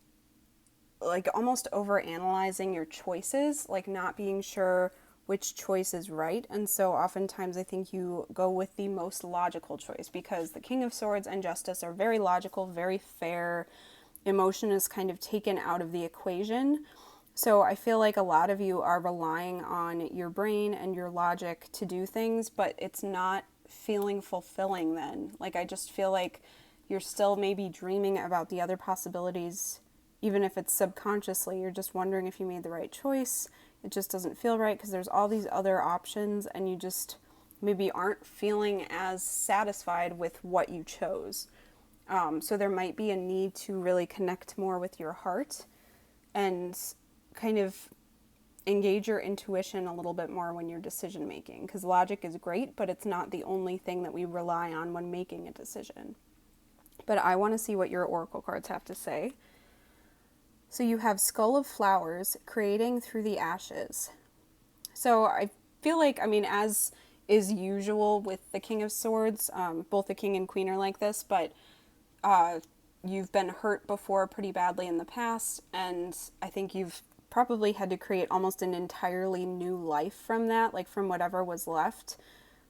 like almost over-analyzing your choices, like not being sure which choice is right. And so oftentimes I think you go with the most logical choice, because the King of Swords and Justice are very logical, very fair. Emotion is kind of taken out of the equation. So I feel like a lot of you are relying on your brain and your logic to do things, but it's not feeling fulfilling then. Like I just feel like you're still maybe dreaming about the other possibilities, even if it's subconsciously. You're just wondering if you made the right choice. It just doesn't feel right because there's all these other options, and you just maybe aren't feeling as satisfied with what you chose. So there might be a need to really connect more with your heart and kind of engage your intuition a little bit more when you're decision making, because logic is great, but it's not the only thing that we rely on when making a decision. But I want to see what your oracle cards have to say. So you have Skull of Flowers, creating through the ashes. So I feel like, I mean, as is usual with the King of Swords, both the King and Queen are like this, but you've been hurt before pretty badly in the past, and I think you've probably had to create almost an entirely new life from that, like from whatever was left.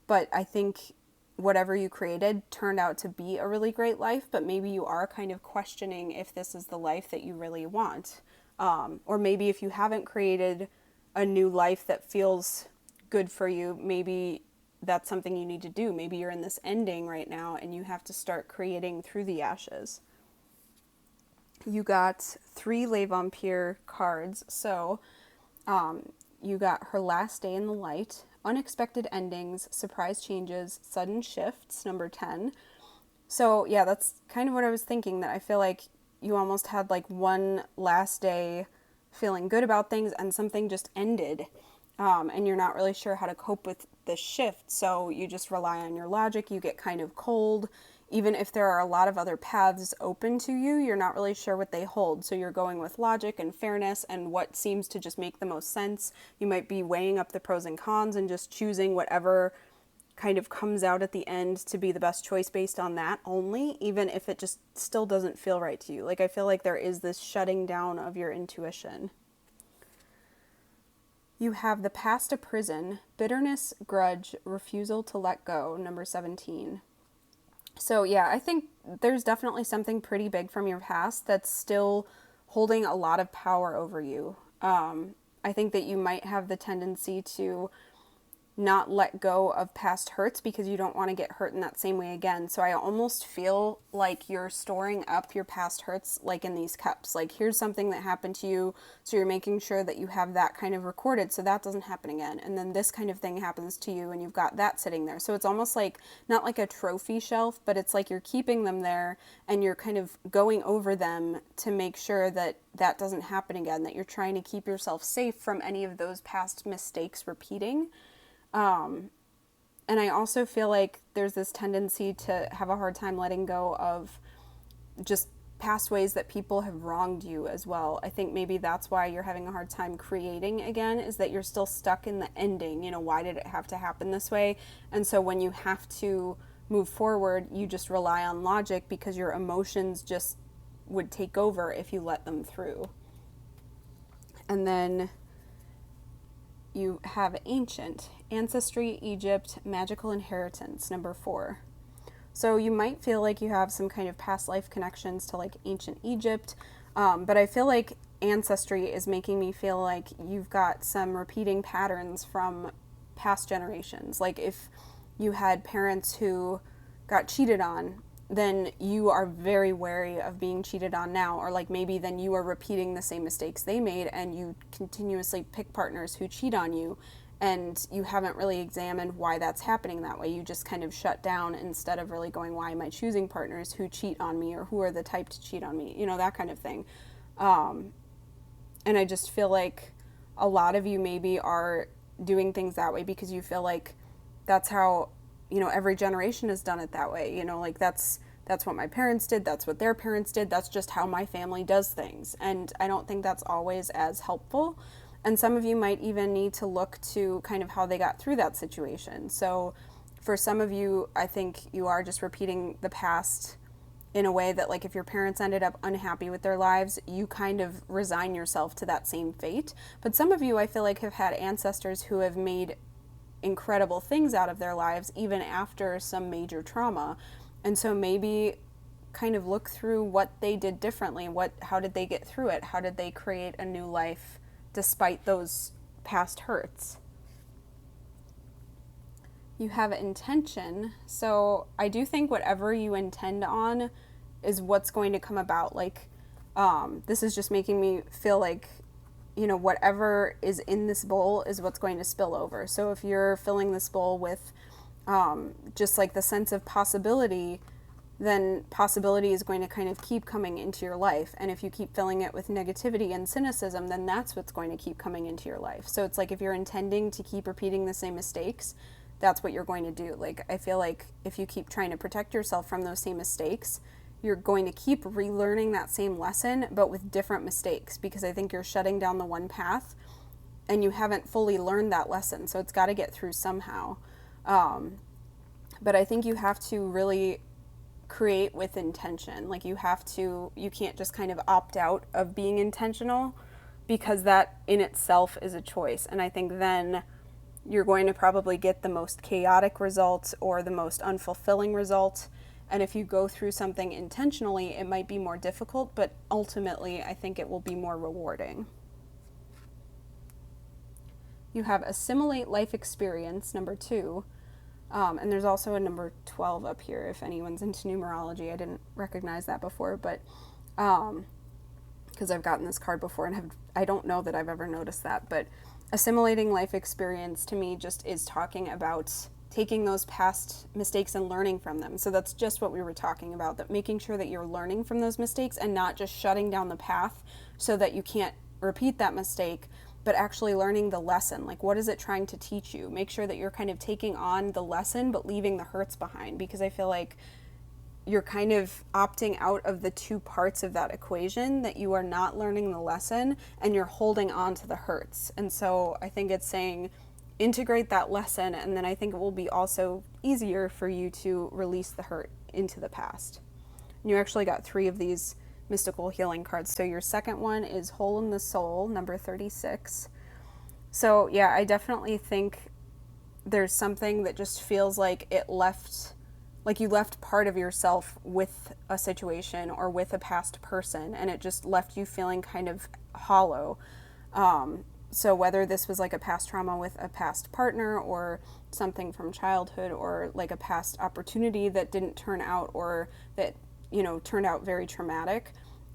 But I think whatever you created turned out to be a really great life, but maybe you are kind of questioning if this is the life that you really want. Or maybe if you haven't created a new life that feels good for you, maybe that's something you need to do. Maybe you're in this ending right now and you have to start creating through the ashes. You got 3 Les Vampires cards. So you got Her Last Day in the Light, unexpected endings, surprise changes, sudden shifts, number 10. So, yeah, that's kind of what I was thinking, that I feel like you almost had like one last day feeling good about things and something just ended. And you're not really sure how to cope with the shift. So you just rely on your logic. You get kind of cold. Even if there are a lot of other paths open to you, you're not really sure what they hold. So you're going with logic and fairness and what seems to just make the most sense. You might be weighing up the pros and cons and just choosing whatever kind of comes out at the end to be the best choice based on that only, even if it just still doesn't feel right to you. Like, I feel like there is this shutting down of your intuition. You have the past a prison, bitterness, grudge, refusal to let go, number 17. So yeah, I think there's definitely something pretty big from your past that's still holding a lot of power over you. I think that you might have the tendency to not let go of past hurts because you don't want to get hurt in that same way again. So I almost feel like you're storing up your past hurts like in these cups. Like, here's something that happened to you, so you're making sure that you have that kind of recorded so that doesn't happen again. And then this kind of thing happens to you and you've got that sitting there. So it's almost like, not like a trophy shelf, but it's like you're keeping them there and you're kind of going over them to make sure that that doesn't happen again, that you're trying to keep yourself safe from any of those past mistakes repeating. And I also feel like there's this tendency to have a hard time letting go of just past ways that people have wronged you as well. I think maybe that's why you're having a hard time creating again, is that you're still stuck in the ending. You know, why did it have to happen this way? And so when you have to move forward, you just rely on logic because your emotions just would take over if you let them through. And then you have ancient, ancestry, Egypt, magical inheritance, number 4. So you might feel like you have some kind of past life connections to like ancient Egypt, but I feel like ancestry is making me feel like you've got some repeating patterns from past generations. Like, if you had parents who got cheated on, then you are very wary of being cheated on now. Or like, maybe then you are repeating the same mistakes they made and you continuously pick partners who cheat on you, and you haven't really examined why that's happening that way. You just kind of shut down instead of really going, why am I choosing partners who cheat on me, or who are the type to cheat on me, you know, that kind of thing. And I just feel like a lot of you maybe are doing things that way because you feel like that's how, you know, every generation has done it that way. You know, like, that's what my parents did, that's what their parents did, that's just how my family does things. And I don't think that's always as helpful. And some of you might even need to look to kind of how they got through that situation. So for some of you, I think you are just repeating the past in a way that, like, if your parents ended up unhappy with their lives, you kind of resign yourself to that same fate. But some of you, I feel like, have had ancestors who have made incredible things out of their lives even after some major trauma. And so maybe kind of look through what they did differently. How did they get through it? How did they create a new life despite those past hurts? You have intention. So I do think whatever you intend on is what's going to come about. Like, this is just making me feel like, you know, whatever is in this bowl is what's going to spill over. So if you're filling this bowl with just like the sense of possibility, then possibility is going to kind of keep coming into your life. And if you keep filling it with negativity and cynicism, then that's what's going to keep coming into your life. So it's like, if you're intending to keep repeating the same mistakes, that's what you're going to do. Like, I feel like if you keep trying to protect yourself from those same mistakes, you're going to keep relearning that same lesson, but with different mistakes, because I think you're shutting down the one path and you haven't fully learned that lesson. So it's got to get through somehow. But I think you have to really create with intention. Like, you can't just kind of opt out of being intentional, because that in itself is a choice. And I think then you're going to probably get the most chaotic result or the most unfulfilling result. And if you go through something intentionally, it might be more difficult, but ultimately I think it will be more rewarding. You have assimilate life experience, number 2. And there's also a number 12 up here if anyone's into numerology. I didn't recognize that before, but because I've gotten this card before and I don't know that I've ever noticed that. But assimilating life experience to me just is talking about taking those past mistakes and learning from them. So that's just what we were talking about, that making sure that you're learning from those mistakes and not just shutting down the path so that you can't repeat that mistake, but actually learning the lesson. Like, what is it trying to teach you? Make sure that you're kind of taking on the lesson but leaving the hurts behind, because I feel like you're kind of opting out of the two parts of that equation, that you are not learning the lesson and you're holding on to the hurts. And so I think it's saying integrate that lesson, and then I think it will be also easier for you to release the hurt into the past. And you actually got 3 of these mystical healing cards. So your second one is Hole in the Soul, number 36. So yeah, I definitely think there's something that just feels like it left, like you left part of yourself with a situation or with a past person, and it just left you feeling kind of hollow. So whether this was like a past trauma with a past partner, or something from childhood, or like a past opportunity that didn't turn out, or that, you know, turned out very traumatic,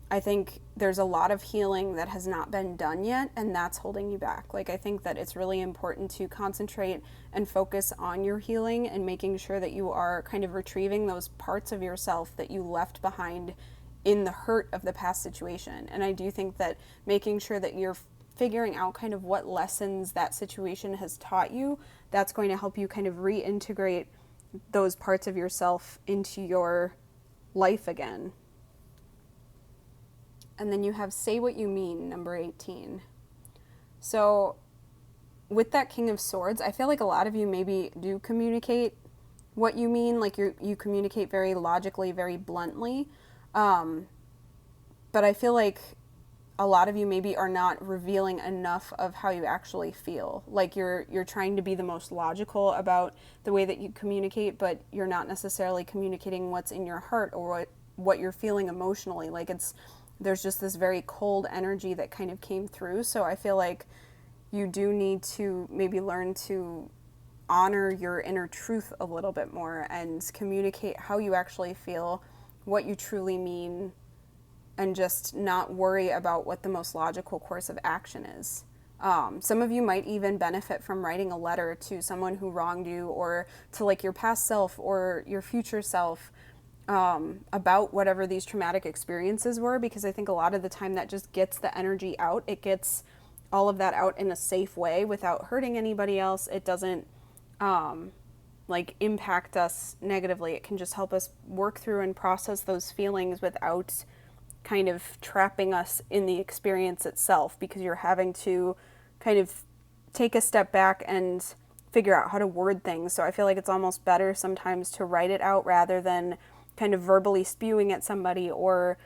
I think there's a lot of healing that has not been done yet, and that's holding you back. Like, I think that it's really important to concentrate and focus on your healing and making sure that you are kind of retrieving those parts of yourself that you left behind in the hurt of the past situation. And I do think that making sure that you're figuring out kind of what lessons that situation has taught you, that's going to help you kind of reintegrate those parts of yourself into your life again. And then you have Say What You Mean, number 18. So with that King of Swords, I feel like a lot of you maybe do communicate what you mean, like you communicate very logically, very bluntly. But I feel like a lot of you maybe are not revealing enough of how you actually feel. Like you're trying to be the most logical about the way that you communicate, but you're not necessarily communicating what's in your heart or what you're feeling emotionally. Like there's just this very cold energy that kind of came through. So I feel like you do need to maybe learn to honor your inner truth a little bit more and communicate how you actually feel, what you truly mean, and just not worry about what the most logical course of action is. Some of you might even benefit from writing a letter to someone who wronged you, or to like your past self or your future self, about whatever these traumatic experiences were, because I think a lot of the time that just gets the energy out. It gets all of that out in a safe way without hurting anybody else. It doesn't like impact us negatively. It can just help us work through and process those feelings without kind of trapping us in the experience itself, because you're having to kind of take a step back and figure out how to word things. So I feel like it's almost better sometimes to write it out rather than kind of verbally spewing at somebody or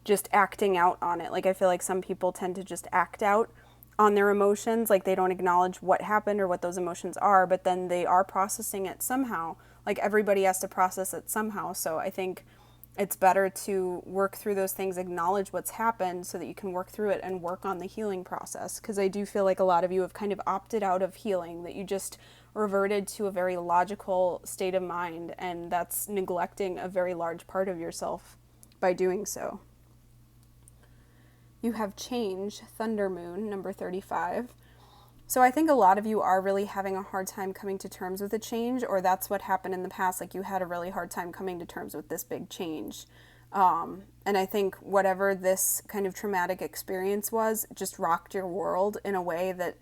just acting out on it. Like, I feel like some people tend to just act out on their emotions, like they don't acknowledge what happened or what those emotions are, but then they are processing it somehow. Like, everybody has to process it somehow. So I think it's better to work through those things, acknowledge what's happened so that you can work through it and work on the healing process. Because I do feel like a lot of you have kind of opted out of healing, that you just reverted to a very logical state of mind, and that's neglecting a very large part of yourself by doing so. You have Change, Thunder Moon, number 35. So I think a lot of you are really having a hard time coming to terms with a change, or that's what happened in the past. Like, you had a really hard time coming to terms with this big change. And I think whatever this kind of traumatic experience was just rocked your world in a way that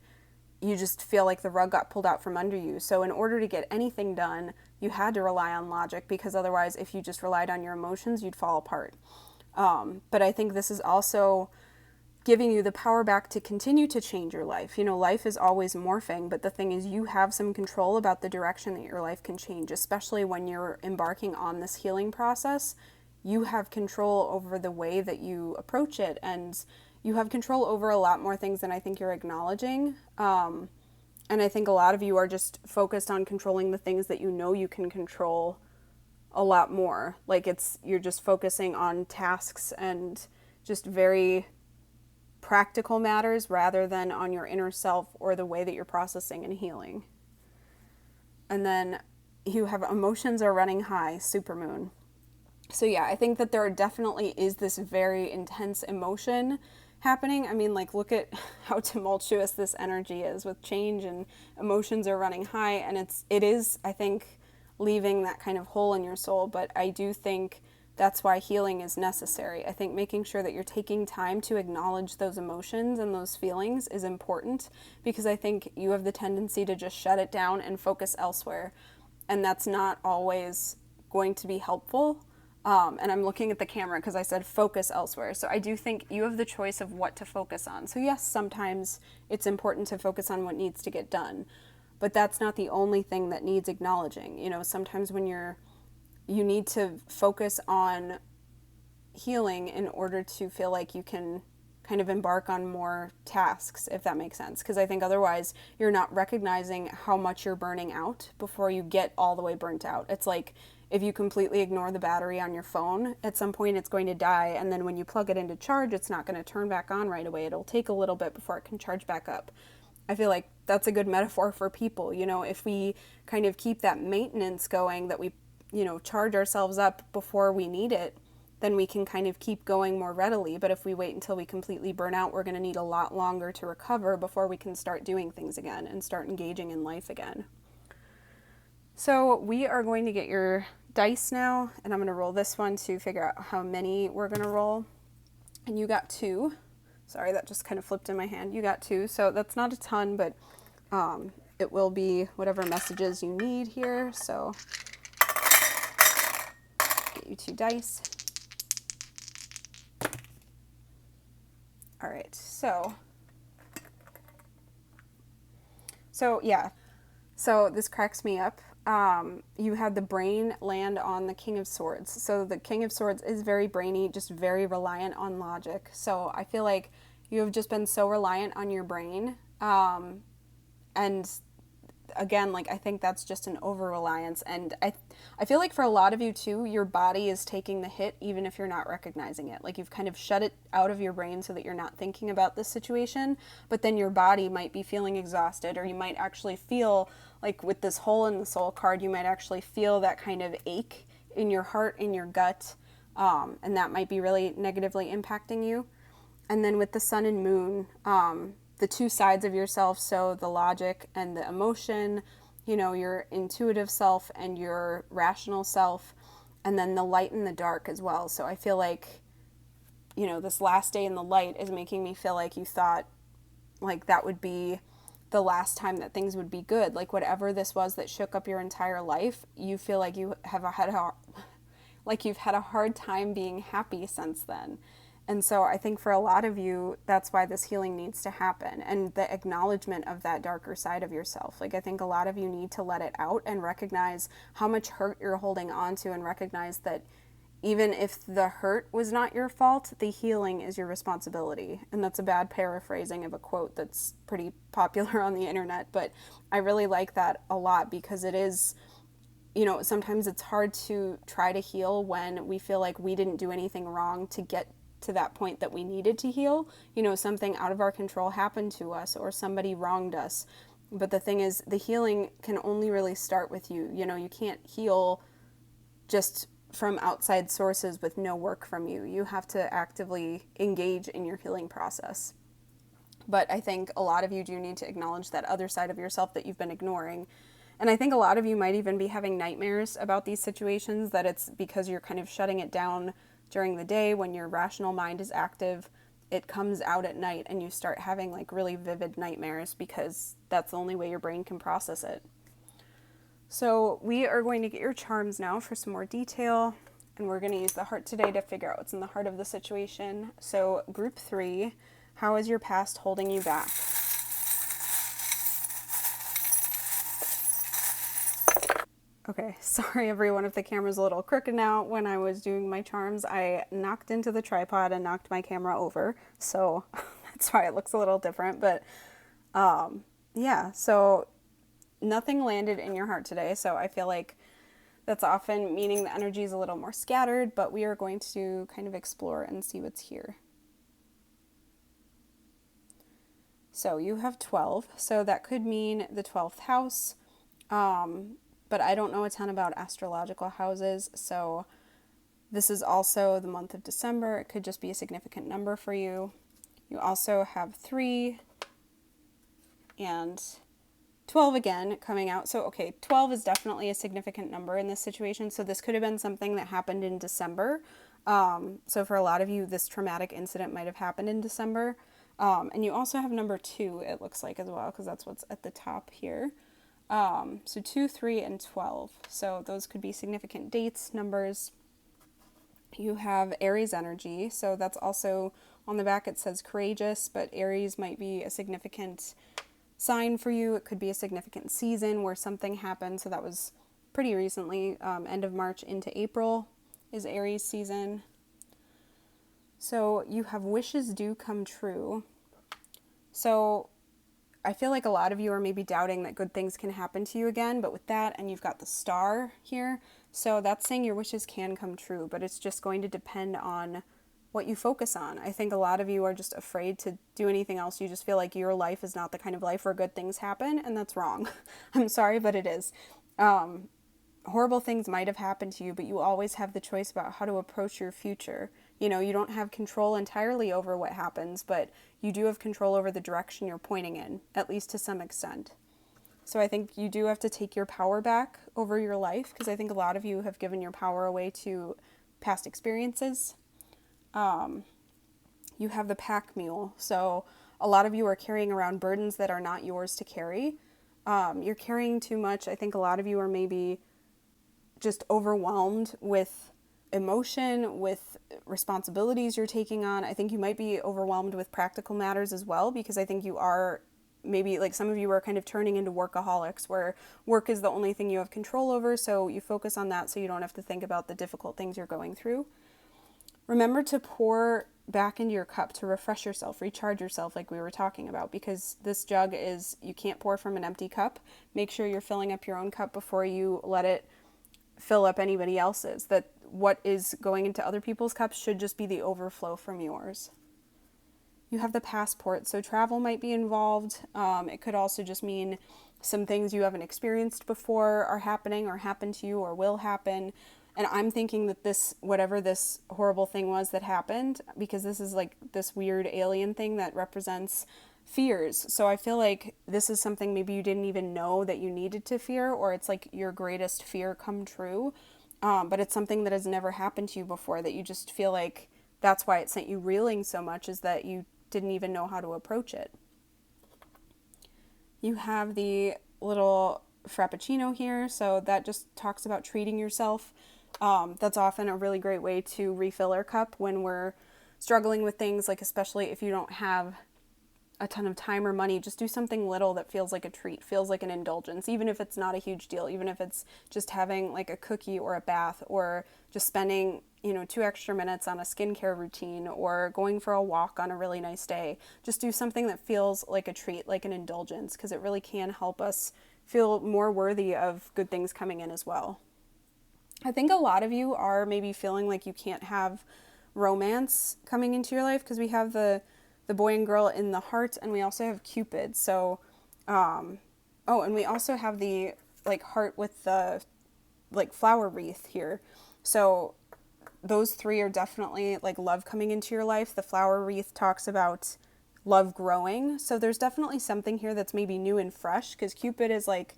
you just feel like the rug got pulled out from under you. So in order to get anything done, you had to rely on logic, because otherwise, if you just relied on your emotions, you'd fall apart. But I think this is also giving you the power back to continue to change your life. You know, life is always morphing, but the thing is, you have some control about the direction that your life can change, especially when you're embarking on this healing process. You have control over the way that you approach it, and you have control over a lot more things than I think you're acknowledging. And I think a lot of you are just focused on controlling the things that you know you can control a lot more. Like, you're just focusing on tasks and just very practical matters rather than on your inner self or the way that you're processing and healing. And then you have Emotions Are Running High, Supermoon. So yeah, I think that there definitely is this very intense emotion happening. I mean, like, look at how tumultuous this energy is with change, and emotions are running high, and it is, I think, leaving that kind of hole in your soul. But I do think that's why healing is necessary. I think making sure that you're taking time to acknowledge those emotions and those feelings is important, because I think you have the tendency to just shut it down and focus elsewhere. And that's not always going to be helpful. And I'm looking at the camera because I said focus elsewhere. So I do think you have the choice of what to focus on. So yes, sometimes it's important to focus on what needs to get done, but that's not the only thing that needs acknowledging. You know, sometimes when you need to focus on healing in order to feel like you can kind of embark on more tasks, if that makes sense. Because I think otherwise you're not recognizing how much you're burning out before you get all the way burnt out. It's like if you completely ignore the battery on your phone, at some point it's going to die, and then when you plug it into charge, it's not going to turn back on right away. It'll take a little bit before it can charge back up. I feel like that's a good metaphor for people. You know, if we kind of keep that maintenance going, that we, charge ourselves up before we need it, then we can kind of keep going more readily. But if we wait until we completely burn out, we're going to need a lot longer to recover before we can start doing things again and start engaging in life again. So we are going to get your dice now, and I'm going to roll this one to figure out how many we're going to roll. And you got 2. Sorry, that just kind of flipped in my hand. You got 2, so that's not a ton, but it will be whatever messages you need here. So get you 2 dice. All right, so yeah, so this cracks me up. You had the brain land on the King of Swords. So the King of Swords is very brainy, just very reliant on logic. So I feel like you have just been so reliant on your brain. And again, like, I think that's just an over-reliance. And I feel like for a lot of you too, your body is taking the hit even if you're not recognizing it. Like, you've kind of shut it out of your brain so that you're not thinking about this situation, but then your body might be feeling exhausted, or you might actually feel like with this hole in the soul card, you might actually feel that kind of ache in your heart, in your gut, and that might be really negatively impacting you. And then with the sun and moon, the 2 sides of yourself, so the logic and the emotion, your intuitive self and your rational self, and then the light and the dark as well. So I feel like, this last day in the light is making me feel like you thought like that would be the last time that things would be good. Like, whatever this was that shook up your entire life, you feel like you've had a hard time being happy since then. And so I think for a lot of you, that's why this healing needs to happen, and the acknowledgement of that darker side of yourself. Like, I think a lot of you need to let it out and recognize how much hurt you're holding on to, and recognize that even if the hurt was not your fault, the healing is your responsibility. And that's a bad paraphrasing of a quote that's pretty popular on the internet, but I really like that a lot, because it is, sometimes it's hard to try to heal when we feel like we didn't do anything wrong to get to that point that we needed to heal. Something out of our control happened to us, or somebody wronged us. But the thing is, the healing can only really start with you. You can't heal just from outside sources with no work from you. You have to actively engage in your healing process. But I think a lot of you do need to acknowledge that other side of yourself that you've been ignoring. And I think a lot of you might even be having nightmares about these situations, that it's because you're kind of shutting it down during the day when your rational mind is active. It comes out at night and you start having like really vivid nightmares, because that's the only way your brain can process it. So we are going to get your charms now for some more detail, and we're going to use the heart today to figure out what's in the heart of the situation. So group 3, how is your past holding you back? Okay, sorry everyone if the camera's a little crooked now. When I was doing my charms, I knocked into the tripod and knocked my camera over, so that's why it looks a little different. But yeah, so nothing landed in your heart today, so I feel like that's often meaning the energy is a little more scattered, but we are going to kind of explore and see what's here. So you have 12, so that could mean the 12th house, but I don't know a ton about astrological houses, so this is also the month of December. It could just be a significant number for you. You also have 3 and 12 again coming out. So, okay, 12 is definitely a significant number in this situation. So this could have been something that happened in December. So for a lot of you, this traumatic incident might have happened in December. And you also have number 2, it looks like, as well, because that's what's at the top here. So 2, 3, and 12. So those could be significant dates, numbers. You have Aries energy. So that's also on the back, it says courageous, but Aries might be a significant sign for you. It could be a significant season where something happened. So that was pretty recently, end of March into April is Aries season. So you have wishes do come true. So I feel like a lot of you are maybe doubting that good things can happen to you again, but with that, and you've got the star here, so that's saying your wishes can come true, but it's just going to depend on what you focus on. I think a lot of you are just afraid to do anything else. You just feel like your life is not the kind of life where good things happen, and that's wrong. I'm sorry, but it is. Horrible things might have happened to you, but you always have the choice about how to approach your future. You know, you don't have control entirely over what happens, but you do have control over the direction you're pointing in, at least to some extent. So I think you do have to take your power back over your life, because I think a lot of you have given your power away to past experiences. You have the pack mule. So a lot of you are carrying around burdens that are not yours to carry. You're carrying too much. I think a lot of you are maybe just overwhelmed with emotion, with responsibilities you're taking on. I think you might be overwhelmed with practical matters as well, because I think you are maybe, like, some of you are kind of turning into workaholics, where work is the only thing you have control over, so you focus on that so you don't have to think about the difficult things you're going through. Remember to pour back into your cup to refresh yourself, recharge yourself, like we were talking about, because this jug is, you can't pour from an empty cup. Make sure you're filling up your own cup before you let it fill up anybody else's. That what is going into other people's cups should just be the overflow from yours. You have the passport, so travel might be involved. It could also just mean some things you haven't experienced before are happening or happen to you or will happen. And I'm thinking that this, whatever this horrible thing was that happened, because this is like this weird alien thing that represents fears. So I feel like this is something maybe you didn't even know that you needed to fear, or it's like your greatest fear come true. But it's something that has never happened to you before, that you just feel like that's why it sent you reeling so much, is that you didn't even know how to approach it. You have the little frappuccino here, so that just talks about treating yourself. That's often a really great way to refill our cup when we're struggling with things, like especially if you don't have a ton of time or money. Just do something little that feels like a treat, feels like an indulgence, even if it's not a huge deal, even if it's just having like a cookie or a bath, or just spending 2 extra minutes on a skincare routine, or going for a walk on a really nice day. Just do something that feels like a treat, like an indulgence, because it really can help us feel more worthy of good things coming in as well. I think a lot of you are maybe feeling like you can't have romance coming into your life, because we have the boy and girl in the heart, and we also have Cupid. So, and we also have the like heart with the like flower wreath here. So those 3 are definitely like love coming into your life. The flower wreath talks about love growing. So there's definitely something here that's maybe new and fresh, because Cupid is like,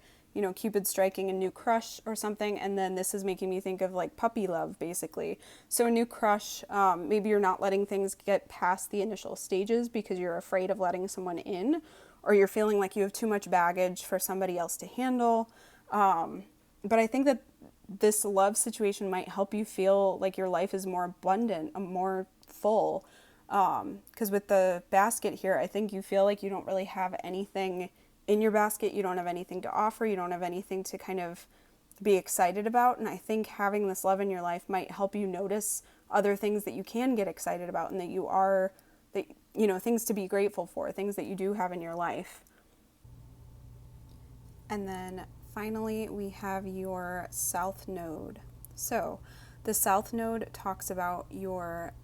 Cupid striking a new crush or something, and then this is making me think of like puppy love, basically. So a new crush, maybe you're not letting things get past the initial stages because you're afraid of letting someone in, or you're feeling like you have too much baggage for somebody else to handle. But I think that this love situation might help you feel like your life is more abundant, more full. Because with the basket here, I think you feel like you don't really have anything in your basket. You don't have anything to offer. You don't have anything to kind of be excited about. And I think having this love in your life might help you notice other things that you can get excited about, and that things to be grateful for, things that you do have in your life. And then finally, we have your South Node. So the South Node talks about your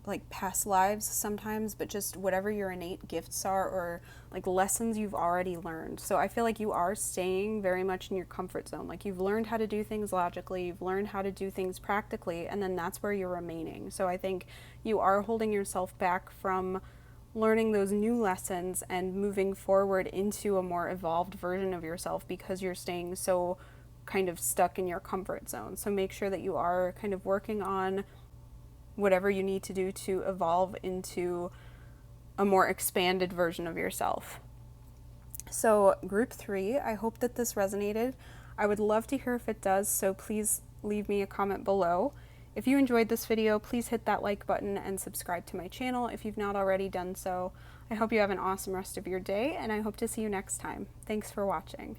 like past lives sometimes, but just whatever your innate gifts are, or like lessons you've already learned. So I feel like you are staying very much in your comfort zone. Like you've learned how to do things logically, you've learned how to do things practically, and then that's where you're remaining. So I think you are holding yourself back from learning those new lessons and moving forward into a more evolved version of yourself because you're staying so kind of stuck in your comfort zone. So make sure that you are kind of working on whatever you need to do to evolve into a more expanded version of yourself. So, group 3, I hope that this resonated. I would love to hear if it does, so please leave me a comment below. If you enjoyed this video, please hit that like button and subscribe to my channel if you've not already done so. I hope you have an awesome rest of your day, and I hope to see you next time. Thanks for watching.